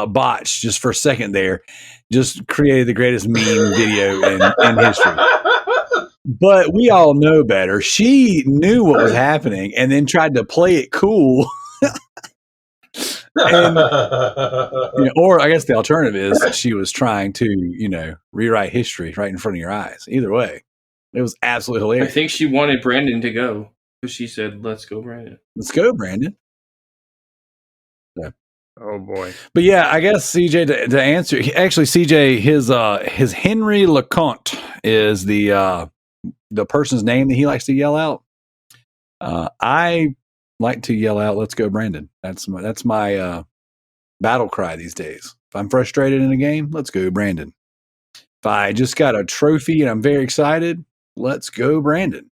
botch just for a second there, just created the greatest meme video in history. But we all know better. She knew what was happening and then tried to play it cool. And, or I guess the alternative is she was trying to, rewrite history right in front of your eyes. Either way, it was absolutely I hilarious. think she wanted Brandon to go because she said, "Let's go, Brandon." Let's go, Brandon. Oh boy. But yeah, I guess CJ to answer. Actually, CJ, his Henry LeConte is the person's name that he likes to yell out. I like to yell out, "Let's go, Brandon." That's my battle cry these days. If I'm frustrated in a game, let's go, Brandon. If I just got a trophy and I'm very excited, let's go, Brandon.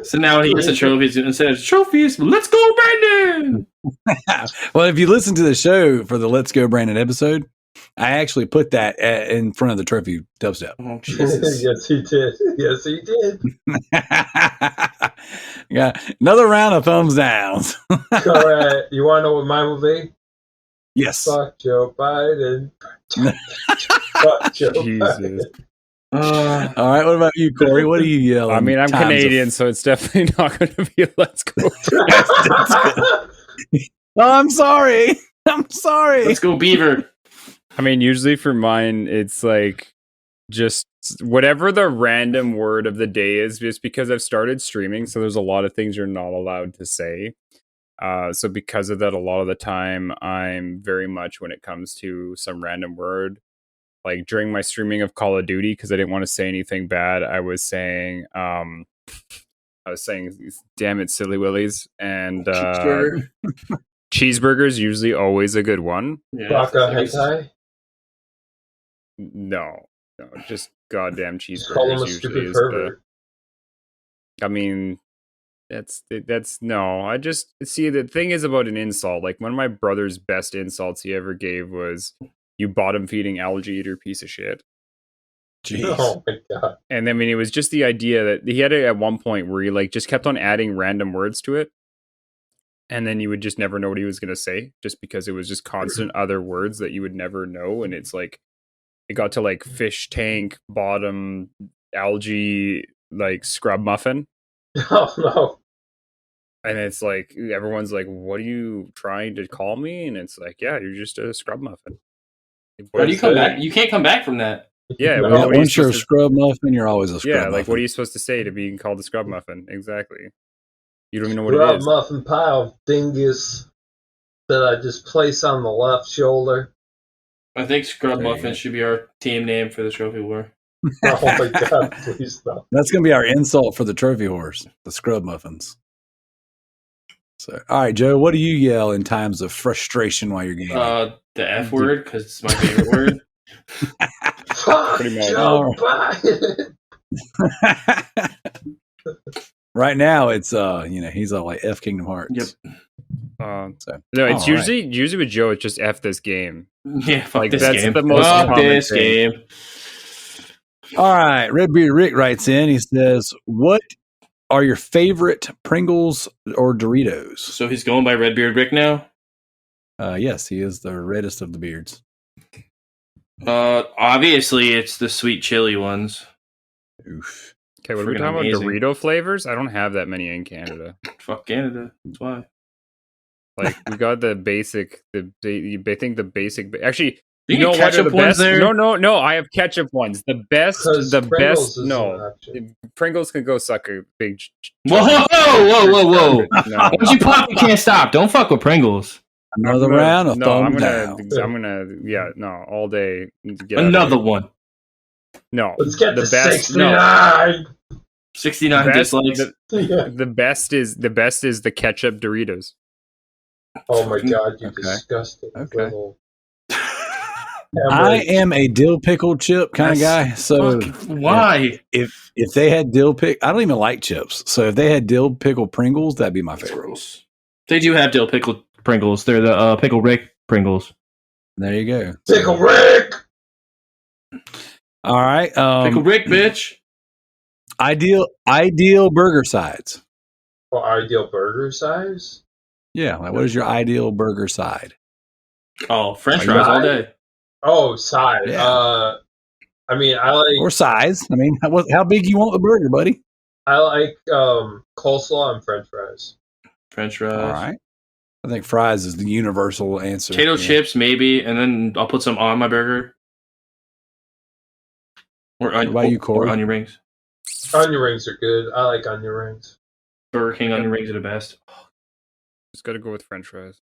So now when he gets a trophy, instead of trophies, "Let's go, Brandon." Well, if you listen to the show for the Let's Go, Brandon episode, I actually put that in front of the trophy dubstep. Oh Jesus! Yes, he did. Yes, he did. Yeah, another round of thumbs downs. All right, you want to know what mine will be? Yes. Fuck Joe Biden. Fuck Joe Biden. Jesus. All right. What about you, Kory? What are you yelling? I mean, I'm Canadian, so it's definitely not going to be "Let's go." Oh, I'm sorry. I'm sorry. Let's go, Beaver. I mean, usually for mine, it's like just whatever the random word of the day is, just because I've started streaming. So there's a lot of things you're not allowed to say. So because of that, a lot of the time, I'm very much when it comes to some random word. Like during my streaming of Call of Duty, because I didn't want to say anything bad, I was saying, "Damn it, silly willies," and Cheeseburger. cheeseburgers usually always a good one. Yeah, Baka that's- hentai. No, just goddamn Just call him cheeseburgers a usually stupid is pervert. I mean, that's no. I just see the thing is about an insult. Like one of my brother's best insults he ever gave was, "You bottom feeding algae eater piece of shit." Jeez. Oh my god. And then, I mean, it was just the idea that he had it at one point where he like just kept on adding random words to it. And then you would just never know what he was going to say just because it was just constant other words that you would never know. And it's like, it got to like fish tank, bottom, algae, like scrub muffin. Oh no. And it's like, everyone's like, what are you trying to call me? And it's like, yeah, you're just a scrub muffin. How do you come back? You can't come back from that. Yeah, No. what are you Once you're a supposed to- scrub muffin, you're always a scrub yeah, muffin. like what are you supposed to say to being called a scrub muffin? Exactly. You don't even know what Rub it is. muffin pie of dingus that I just place on the left shoulder. I think Scrub There you Muffin go. should be our team name for the trophy war. Oh my god, please no. That's going to be our insult for the trophy horse, the scrub muffins. So, all right, Joe, what do you yell in times of frustration while you're gaming? The F word, because it's my favorite word. Fuck Pretty much. Joe Biden. Right now, it's he's all like F Kingdom Hearts. Yep. So, No, it's all right. usually with Joe. It's just F this game. Yeah, fuck Like, this that's game. the most fuck common this thing. game. All right, Redbeard Rick writes in. He says, "What are your favorite Pringles or Doritos?" So he's going by Redbeard Rick now. Yes, he is the reddest of the beards. Obviously it's the sweet chili ones. Oof. Okay, what are we Friggin' talking amazing. about? Dorito flavors? I don't have that many in Canada. Fuck Canada. That's why. Like we got the basic. I think the basic. Actually, You know get what are ketchup the ones best? there? No. I have ketchup ones. The best. Because The Pringles best. is No, an option. Pringles can go suck a big. Whoa! No. Once you pop, you can't stop. Don't fuck with Pringles. Another round of thumb down. I'm gonna. Yeah, no, all day. Get out of Another here. one. No, Let's get the to best. 69. 69 Best- dislikes. Yeah. The best is the ketchup Doritos. Oh my god, you Okay. disgusting Okay. little. I am a dill pickle chip kind of guy. So Fuck, why? if they had dill pick, I don't even like chips. So if they had dill pickle Pringles, that'd be my That's favorite. gross. They do have dill pickle Pringles. They're the Pickle Rick Pringles. There you go. Pickle Rick. All right. Pickle Rick, bitch. Ideal burger sides. Well, ideal burger size. Yeah. Like, what is your ideal burger side? Oh, French Are you fries all right? day. Oh, side. Yeah. I mean, I like Or size? I mean, how big you want the burger, buddy? coleslaw and French fries. French fries. All right. I think fries is the universal answer. Potato Yeah. chips, maybe, and then I'll put some on my burger. Or What about you, Kory? or onion rings. Onion rings are good. I like onion rings. Burger King onion rings are the best. Just got to go with French fries.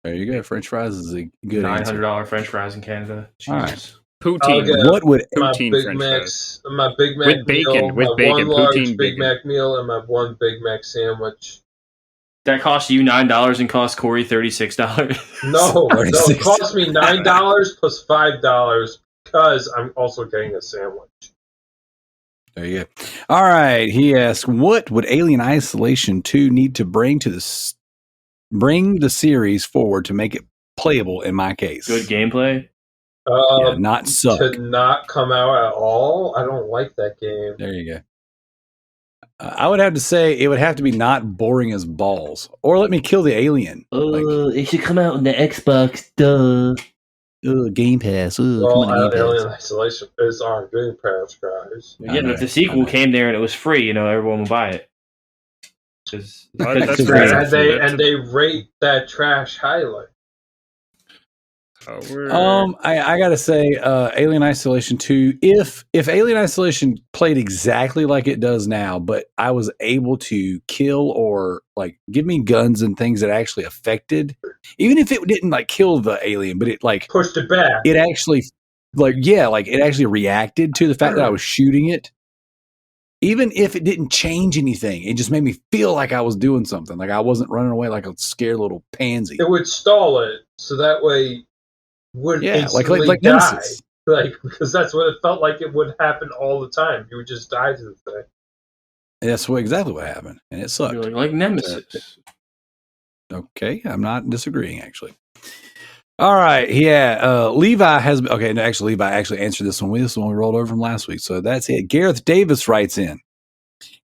There you go. French fries is a good answer. $900 French fries in Canada. All right. Jesus. Poutine. Okay. What would My Poutine Big French Macs, my Big Mac With bacon, meal, with my bacon, one large poutine Big bacon. Mac meal, and my one Big Mac sandwich. That cost you $9 and cost Kory $36. No, it 36. cost me $9 plus $5 because I'm also getting a sandwich. There you go. All right. He asked, what would Alien Isolation 2 need to bring to bring the series forward to make it playable in my case? Good gameplay. Yeah, not suck. To not come out at all, I don't like that game. There you go. I would have to say it would have to be not boring as balls. Or let me kill the alien. It should come out on the Xbox. Duh. Game Pass. Well, Alien Isolation is on Game Pass, guys. Yeah, but if the sequel came there and it was free, everyone would buy it. Because That's That's fair fair. enough. And they rate that trash highly. I gotta say, Alien Isolation 2. If Alien Isolation played exactly like it does now, but I was able to kill or like give me guns and things that actually affected, even if it didn't like kill the alien, but it like Pushed it back. it actually it actually reacted to the fact that I was shooting it. Even if it didn't change anything, it just made me feel like I was doing something. Like I wasn't running away like a scared little pansy. It would stall it, so that way wouldn't instantly like die. Nemesis. Because that's what it felt like it would happen all the time. You would just die to the thing. And that's exactly what happened, and it sucked. Like Nemesis. Okay, I'm not disagreeing actually. All right, yeah. Levi has okay. No, actually, Levi actually answered this one. This one we rolled over from last week, so that's it. Gareth Davis writes in: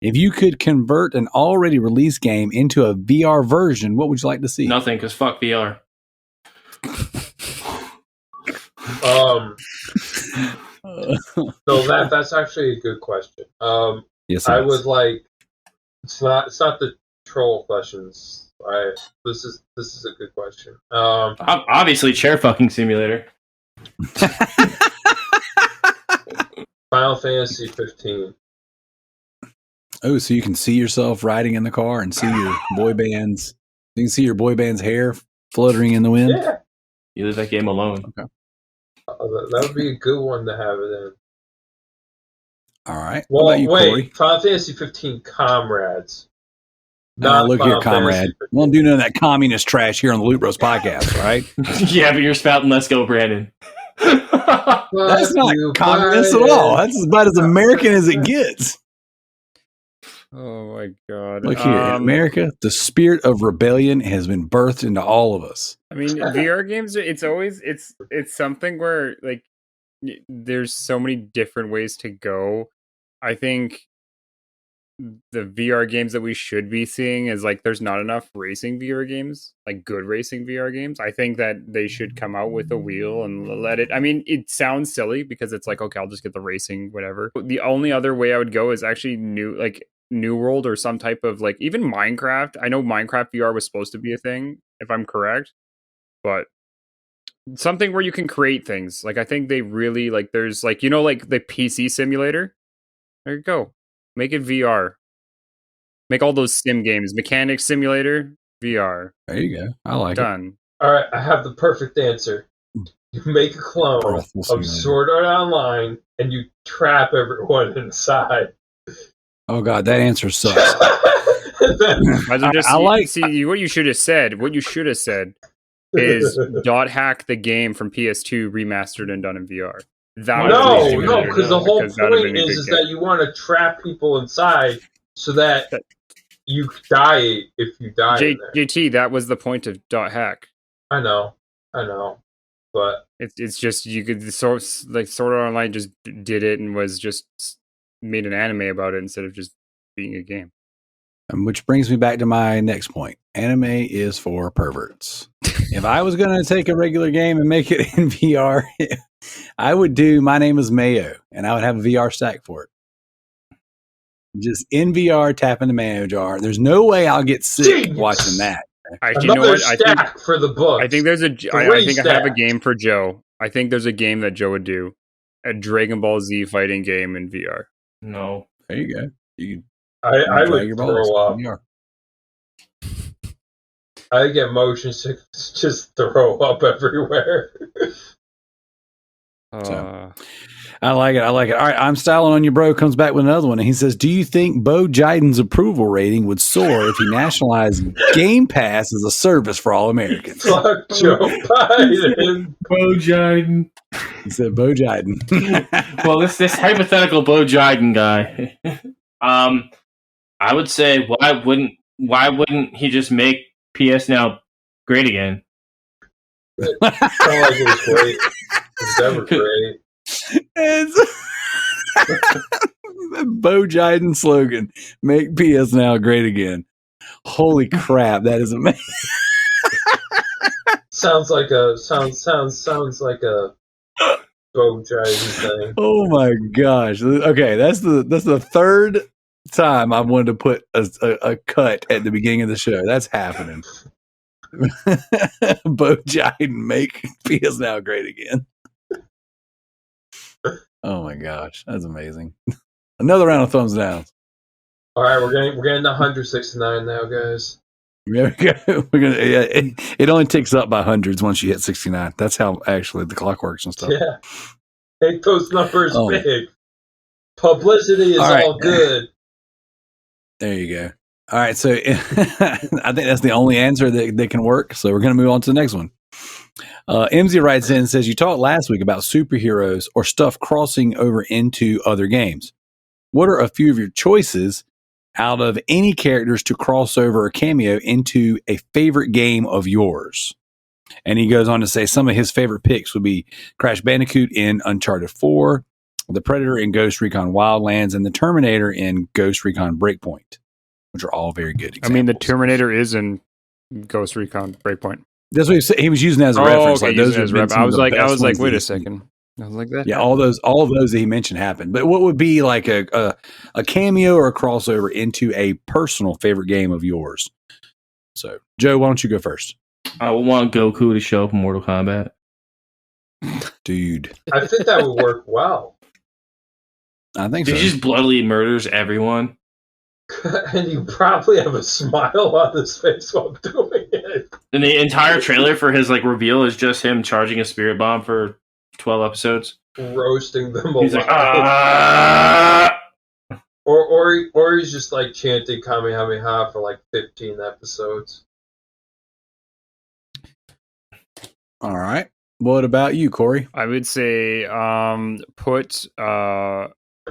if you could convert an already released game into a VR version, what would you like to see? Nothing, because fuck VR. So that's actually a good question. Yes, I would like. It's not the troll questions. This is a good question. Obviously, chair fucking simulator. Final Fantasy 15. Oh, so you can see yourself riding in the car and see your boy bands. You can see your boy band's hair fluttering in the wind. Yeah, You leave that game alone. Okay. That would be a good one to have it in. All right. Well, what about you, wait. Kory? Final Fantasy 15 Comrades. Not Look here, Final comrade. Fantasy We won't do none of that communist trash here on the Loot Bros podcast, right? Yeah, but you're spouting Let's Go, Brandon. That's not communist at all. That's about as American as it gets. Oh my god! Look here, in America, the spirit of rebellion has been birthed into all of us. I mean, VR games. It's always it's something where like there's so many different ways to go. I think the VR games that we should be seeing is like there's not enough racing VR games, like good racing VR games. I think that they should come out with a wheel and let it. I mean, it sounds silly because it's like, okay, I'll just get the racing, whatever. The only other way I would go is actually New World or some type of like even Minecraft. I know Minecraft VR was supposed to be a thing, if I'm correct, but something where you can create things. Like I think they really like there's like like the PC simulator. There you go. Make it VR. Make all those sim games. Mechanic Simulator, VR. There you go. I like Done. All right, I have the perfect answer. You make a clone of Sword Art Online, and you trap everyone inside. Oh god, that answer sucks. See what you should have said. What you should have said is dot hack the game from PS2 remastered and done in VR. No, because the whole point is that you want to trap people inside so that you die if you die. JT, that was the point of dot hack. I know, but it's just you could Sword Art Online just did it and was just made an anime about it instead of just being a game. Which brings me back to my next point. Anime is for perverts. If I was going to take a regular game and make it in VR, I would do My Name is Mayo, and I would have a VR stack for it. Just in VR, tapping the mayo jar. There's no way I'll get sick watching that. Actually, you know what? I think for the book. I think there's I have a game for Joe. I think there's a game that Joe would do. A Dragon Ball Z fighting game in VR. No. There you go. I would throw up. I get motion sickness, just throw up everywhere. So, I like it. All right, I'm styling on you, bro. Comes back with another one, and he says, "Do you think Bo Jiden's approval rating would soar if he nationalized Game Pass as a service for all Americans?" Fuck Joe Biden. Bo Jiden. He said, "Bo Jiden." Well, this hypothetical Bo Jiden guy. I would say, why wouldn't he just make PS Now great again? It's not like it was great. It's never great. It's Bo Jiden slogan: "Make PS Now great again." Holy crap, that is amazing. sounds like a Bo Jiden thing. Oh my gosh. Okay, that's the third time I wanted to put a cut at the beginning of the show. That's happening. Bo Jiden make PS Now great again. Oh my gosh, that's amazing. Another round of thumbs down. All right, we're getting to 169 now, guys. There we go. It only ticks up by hundreds once you hit 69. That's how actually the clock works and stuff. Yeah, make those numbers Oh. big. Publicity is All right. all good. There you go. All right, so I think that's the only answer that can work. So we're going to move on to the next one. MZ writes in and says, you talked last week about superheroes or stuff crossing over into other games. What are a few of your choices out of any characters to cross over or cameo into a favorite game of yours? And he goes on to say some of his favorite picks would be Crash Bandicoot in Uncharted 4, the Predator in Ghost Recon Wildlands, and the Terminator in Ghost Recon Breakpoint, which are all very good examples. I mean, the Terminator is in Ghost Recon Breakpoint. That's what he was using that as a reference. Like those as have been I was like, ones wait that a second. I was like that. Yeah, all of those that he mentioned happened. But what would be like a cameo or a crossover into a personal favorite game of yours? So, Joe, why don't you go first? I would want Goku to show up in Mortal Kombat. Dude, I think that would work well. I think He so. just bloodily murders everyone. And you probably have a smile on his face while doing it. And the entire trailer for his reveal is just him charging a spirit bomb for 12 episodes. Roasting them He's like, alive. ah! Or he's just like chanting Kamehameha for like 15 episodes. All right. What about you, Kory? I would say put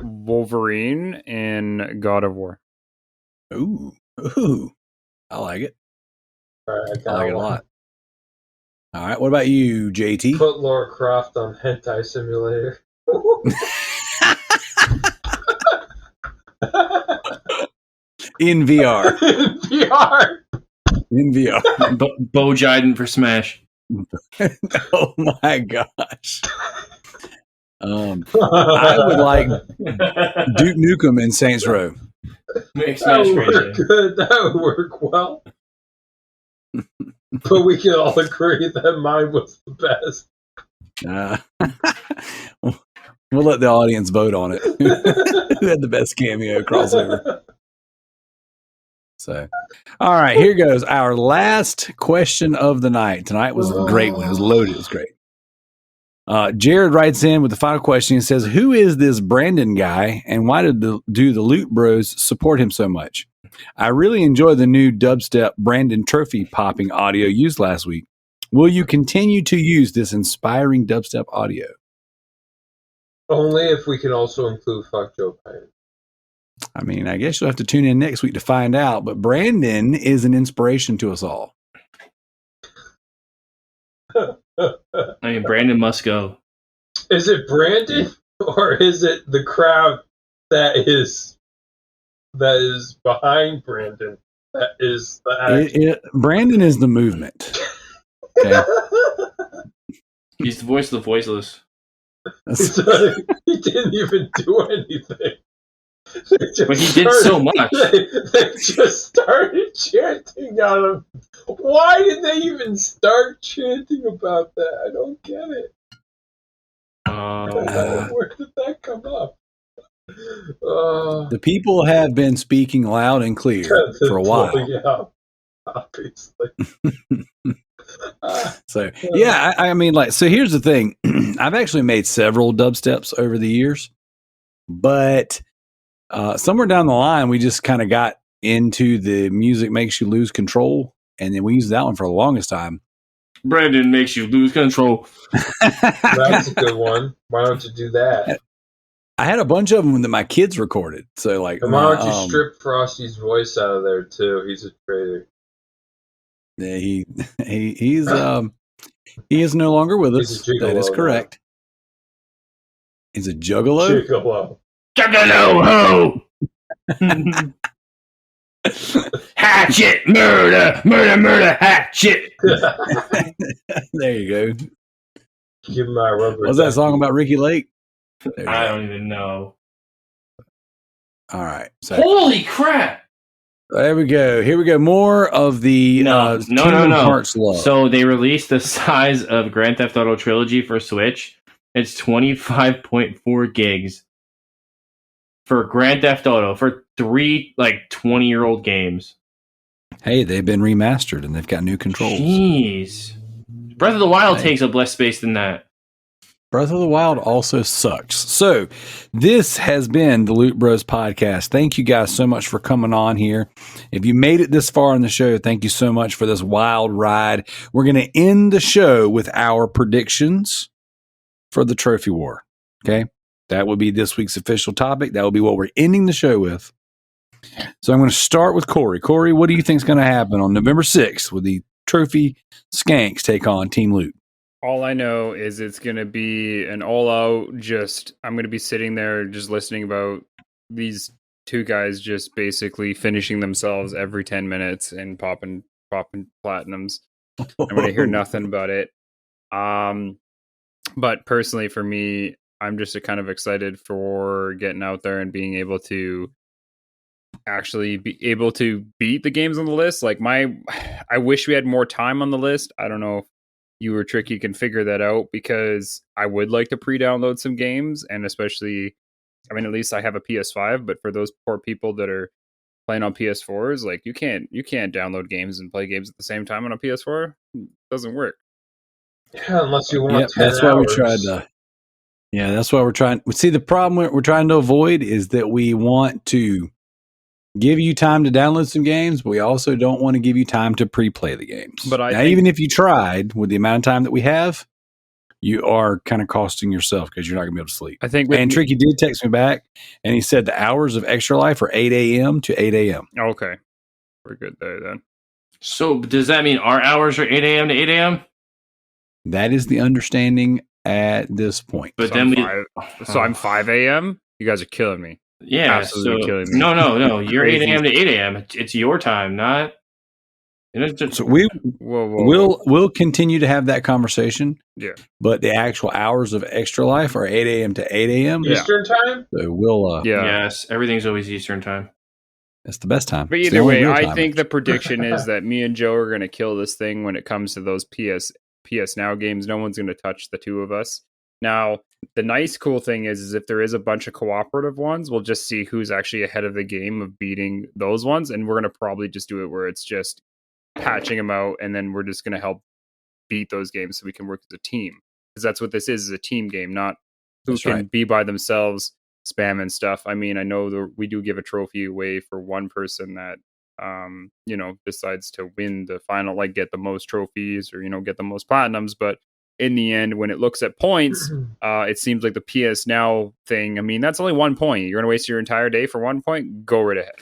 Wolverine in God of War. Ooh, I like it. All right, I like it a lot. All right. What about you, JT? Put Lara Croft on Hentai Simulator. In VR. VR. In VR. Bo Jiden for Smash. Oh my gosh. I would like Duke Nukem in Saints Row. Make That Smash would work crazy. good. That would work well. But we can all agree that mine was the best. We'll let the audience vote on it. Who had the best cameo crossover? So, all right, here goes our last question of the night. Tonight was a great one. It was loaded. It was great. Jared writes in with the final question and says, who is this Brandon guy and why do the Loot Bros support him so much? I really enjoy the new dubstep Brandon trophy popping audio used last week. Will you continue to use this inspiring dubstep audio? Only if we can also include Fuck Joe Biden. I mean, I guess you'll have to tune in next week to find out, but Brandon is an inspiration to us all. I mean, Brandon must go. Is it Brandon or is it the crowd that is behind Brandon? That is the act. Brandon is the movement. Okay. He's the voice of the voiceless. He didn't even do anything. But he did so much. They just started chanting on him. Why did they even start chanting about that? I don't get it. Where did that come up? The people have been speaking loud and clear for a while. Yeah, obviously. So, yeah, I mean, so here's the thing. I've actually made several dubsteps over the years, but somewhere down the line, we just kind of got into the music makes you lose control, and then we used that one for the longest time. Brandon makes you lose control. That's a good one. Why don't you do that? I had a bunch of them that my kids recorded. So, like, And why don't you strip Frosty's voice out of there too? He's a traitor. Yeah, he is no longer with us. That is correct. He's a juggalo. Gigolo. Juggalo ho! Hatchet, murder, hatchet. There you go. Give him my rubber. What's that song about Ricky Lake? I don't even know. All right. So Holy crap! There we go. Here we go. More of the No. Kingdom Hearts love. So they released the size of Grand Theft Auto Trilogy for Switch. It's 25.4 gigs for Grand Theft Auto for 3 20-year-old games. Hey, they've been remastered and they've got new controls. Jeez. Breath of the Wild takes up less space than that. Breath of the Wild also sucks. So, this has been the Loot Bros podcast. Thank you guys so much for coming on here. If you made it this far in the show, thank you so much for this wild ride. We're going to end the show with our predictions for the Trophy War. Okay? That will be this week's official topic. That will be what we're ending the show with. So, I'm going to start with Kory. Kory, what do you think is going to happen on November 6th with the Trophy Skanks take on Team Loot? All I know is it's going to be an all-out I'm going to be sitting there just listening about these two guys just basically finishing themselves every 10 minutes and popping platinums. I'm going to hear nothing about it. But personally for me, I'm just kind of excited for getting out there and being able to actually be able to beat the games on the list. I wish we had more time on the list. I don't know if you or Tricky can figure that out, because I would like to pre-download some games, and especially, at least I have a PS5, but for those poor people that are playing on PS4s, you can't download games and play games at the same time on a PS4. It doesn't work. Yeah, unless you want 10 that's why hours. we tried to. Yeah, that's why we're trying. See, the problem we're trying to avoid is that we want to give you time to download some games, but we also don't want to give you time to pre-play the games. But even if you tried, with the amount of time that we have, you are kind of costing yourself because you're not going to be able to sleep. I think Tricky did text me back, and he said the hours of Extra Life are 8 a.m. to 8 a.m. Okay, we're good there then. So does that mean our hours are 8 a.m. to 8 a.m.? That is the understanding at this point. But I'm 5 a.m. You guys are killing me. Yeah, absolutely killing me. No. You're 8 a.m. to 8 a.m. It's your time, not. So we'll continue to have that conversation. Yeah, but the actual hours of Extra Life are 8 a.m. to 8 a.m. Eastern time. So we'll. Yes, everything's always Eastern time. That's the best time. But either way, I think the prediction is that me and Joe are going to kill this thing when it comes to those PS Now games. No one's going to touch the two of us. Now, the nice, cool thing is if there is a bunch of cooperative ones, we'll just see who's actually ahead of the game of beating those ones. And we're going to probably just do it where it's just patching them out. And then we're just going to help beat those games so we can work as a team. Because that's what this is a team game, not who can be by themselves spamming stuff. I know we do give a trophy away for one person that, decides to win the final, get the most trophies or, get the most platinums. But in the end, when it looks at points, it seems like the PS Now thing, that's only 1 point. You're going to waste your entire day for 1 point? Go right ahead.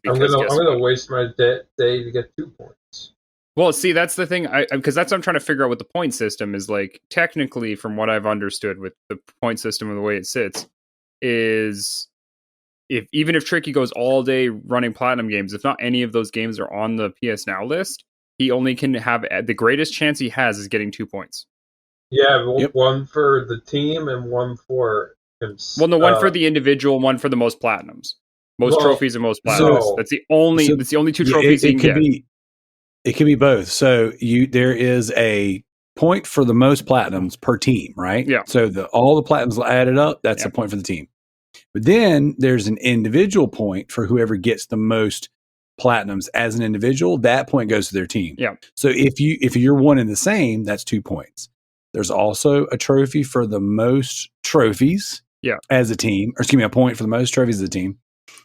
I'm going to waste my day to get 2 points. Well, see, that's the thing. Because that's what I'm trying to figure out with the point system is, technically, from what I've understood with the point system and the way it sits, is even if Tricky goes all day running platinum games, if not any of those games are on the PS Now list, he only can have the greatest chance he has is getting 2 points. Yeah, one for the team and one for himself. Well, no, one for the individual, one for the most platinums, trophies and most platinums. That's the only 2 trophies he can get. It could be both. So there is a point for the most platinums per team, right? Yeah. So all the platinums added up, that's a point for the team. But then there's an individual point for whoever gets the most platinums as an individual. That point goes to their team. Yeah. So if you're one and the same, that's 2 points. There's also a trophy for the most trophies as a team, or a point for the most trophies as a team.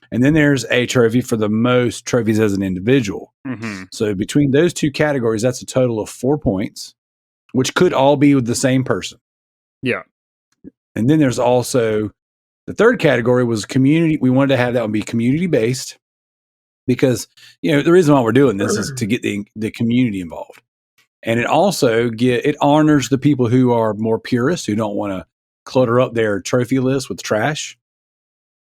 And then there's a trophy for the most trophies as an individual. Mm-hmm. So between those two categories, that's a total of 4 points, which could all be with the same person. Yeah. And then there's also the third category was community. We wanted to have that one be community based because, the reason why we're doing this is to get the community involved. And it also it honors the people who are more purists, who don't want to clutter up their trophy list with trash.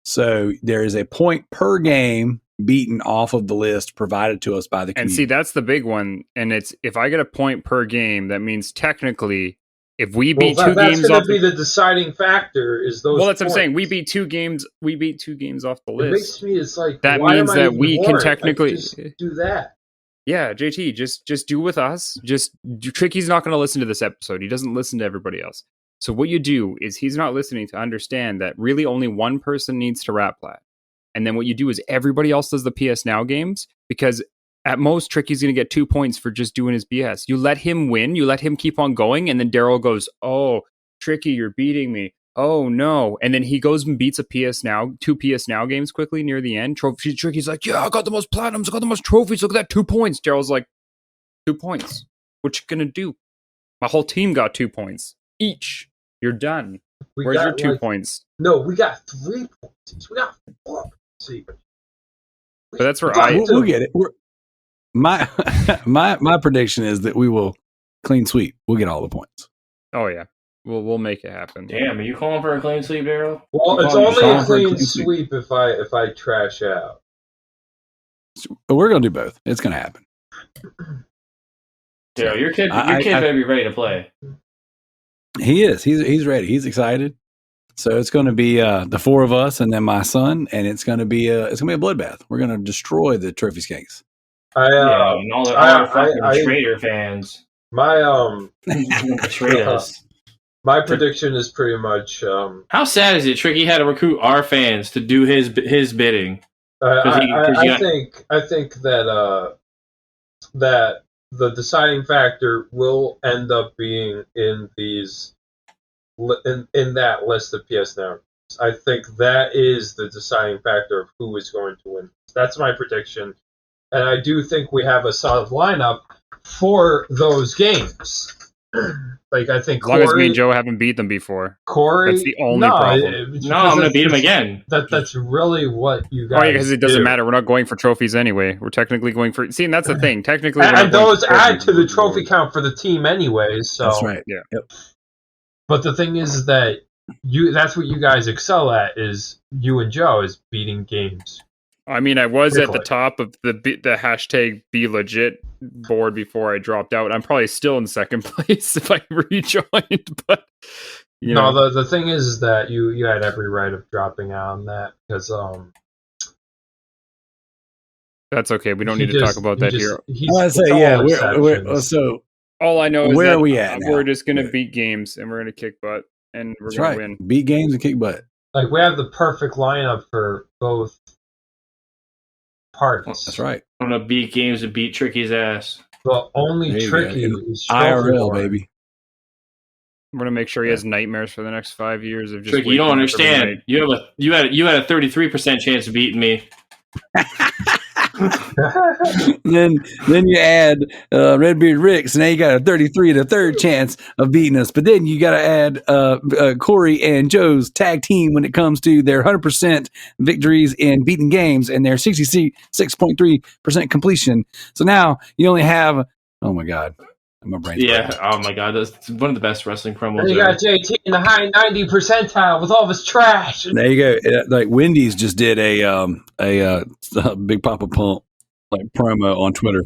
So there is a point per game beaten off of the list provided to us by the community. And see, that's the big one. And it's if I get a point per game, that means technically If we beat Well, two that's games going off, to be the deciding factor. Is those? well, that's what I'm points. saying. We beat two games. We beat 2 games off the It list. makes me. It's like That why means am I that even we can warned? technically- Like, just do that. Yeah, JT, just do with us. Tricky's not going to listen to this episode. He doesn't listen to everybody else. So what you do is he's not listening to understand that really only one person needs to rap plat. And then what you do is everybody else does the PS Now games, because at most Tricky's going to get 2 points for just doing his BS. You let him win, you let him keep on going, and then Darrell goes, "Oh, Tricky, you're beating me. Oh no." And then he goes and beats 2 PS Now games quickly near the end. Tricky's like, "Yeah, I got the most platinums, I got the most trophies. Look at that, 2 points." Darrell's like, 2 points. What you gonna do? My whole team got 2 points each. You're done. Where's your 2 points? No, we got 3 points. We got 4 points. But that's where We'll get it. My prediction is that we will clean sweep. We'll get all the points. Oh yeah, we'll make it happen. Damn, are you calling for a clean sweep, Darrell? Well, it's only a clean sweep if I trash out. But we're gonna do both. It's gonna happen. Darrell, your kid better be ready to play. He is. He's ready. He's excited. So it's going to be the 4 of us and then my son, and it's going to be a bloodbath. We're going to destroy the trophy skanks. And all the fucking traitor fans. My betrayed us. My prediction is pretty much. How sad is it? Tricky had to recruit our fans to do his bidding. I think that that the deciding factor will end up being in these in that list of PS Now. I think that is the deciding factor of who is going to win. That's my prediction, and I do think we have a solid lineup for those games. Like, I think as long as me and Joe haven't beat them before. Kory, that's the only problem. No, I'm going to beat him again. That's really what you guys. Oh yeah, because it doesn't matter. We're not going for trophies anyway. We're technically going for. See, and that's the thing. Technically, and those add to the trophy count for the team anyways. So that's right. Yeah. Yep. But the thing is that that's what you guys excel at, is you and Joe is beating games. I mean, I was at the top of the hashtag Be Legit board before I dropped out. I'm probably still in second place if I rejoined. But you know, the thing is that you had every right of dropping out on that, because that's okay. We don't need to talk about that here. I say, yeah. We're so all I know is where are we at? We're just gonna beat games and we're gonna kick butt and we're gonna win. Beat games and kick butt. Like, we have the perfect lineup for both parties. That's right. I'm gonna beat games and beat Tricky's ass. But only Tricky is IRL, baby. I'm gonna make sure he has nightmares for the next 5 years of just. Tricky, you don't understand. You had a 33% chance of beating me. then you add Redbeard Rick, so now you got a 33 and a third chance of beating us. But then you got to add Kory and Joe's tag team when it comes to their 100% victories in beating games and their 66.3% completion. So now you only have, oh my god, my brain's yeah, broken. oh my god, that's one of the best wrestling promos. And you got JT in the high 90 percentile with all of his trash. There you go. Like Wendy's just did a Big Papa Pump like promo on Twitter.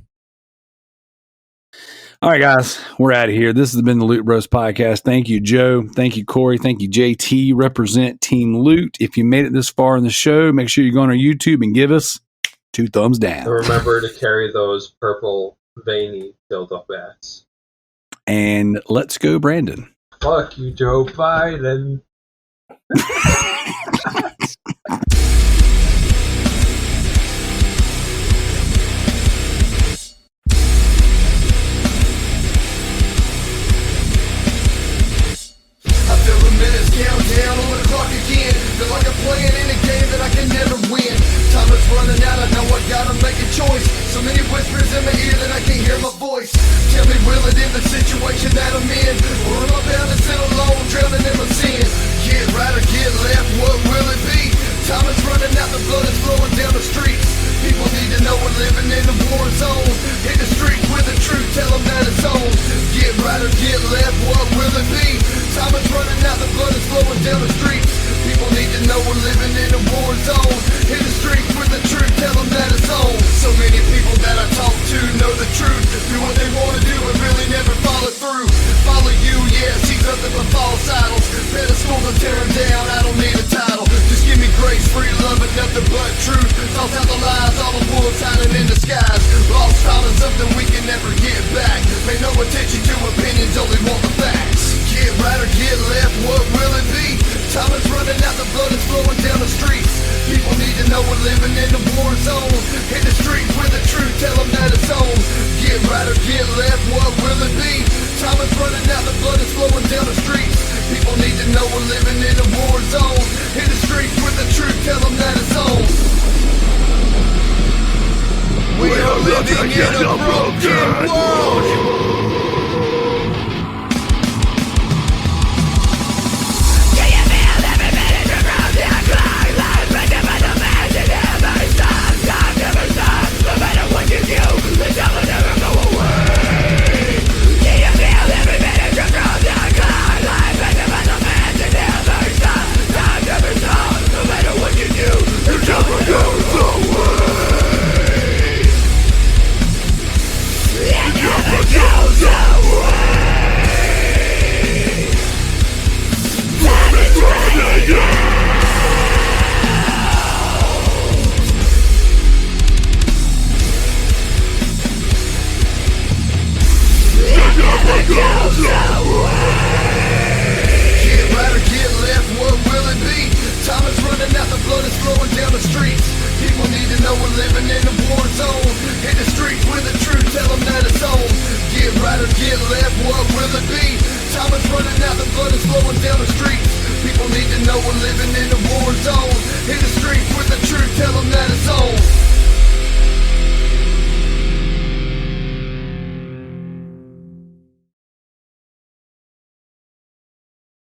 All right, guys, we're out of here. This has been the Loot Bros podcast. Thank you, Joe. Thank you, Kory. Thank you, JT. Represent Team Loot. If you made it this far in the show, make sure you go on our YouTube and give us 2 thumbs down. And remember to carry those purple veiny dildo bats. And let's go, Brandon. Fuck you, Joe Biden. Countdown on the clock again. Feel like I'm playing in a game that I can never win. Time is running out, I know I gotta make a choice. So many whispers in my ear that I can't hear my voice. Tell me, will it end the situation that I'm in? Or am I bound to sit alone, drowning in my sin? Get right or get left, what will it be? Time is running out, the blood is flowing down the streets. People need to know we're living in a war zone. Hit the streets with the truth, tell them that it's on. Get right or get left, what will it be? Time is running out, the blood is flowing down the streets. People need to know we're living in a war zone. Hit the streets with the truth, tell them that it's on. So many people that I talk to know the truth. Do what they want to do but really never follow through. Follow you, yes, he's world. Get right or get left, what will it be? Time is running out, the blood is flowing down the streets. People need to know we're living in a war zone. Hit the streets with the truth, tell them that it's on. Get right or get left, what will it be? Time is running out, the blood is flowing down the streets. People need to know we're living in a war zone. Hit the streets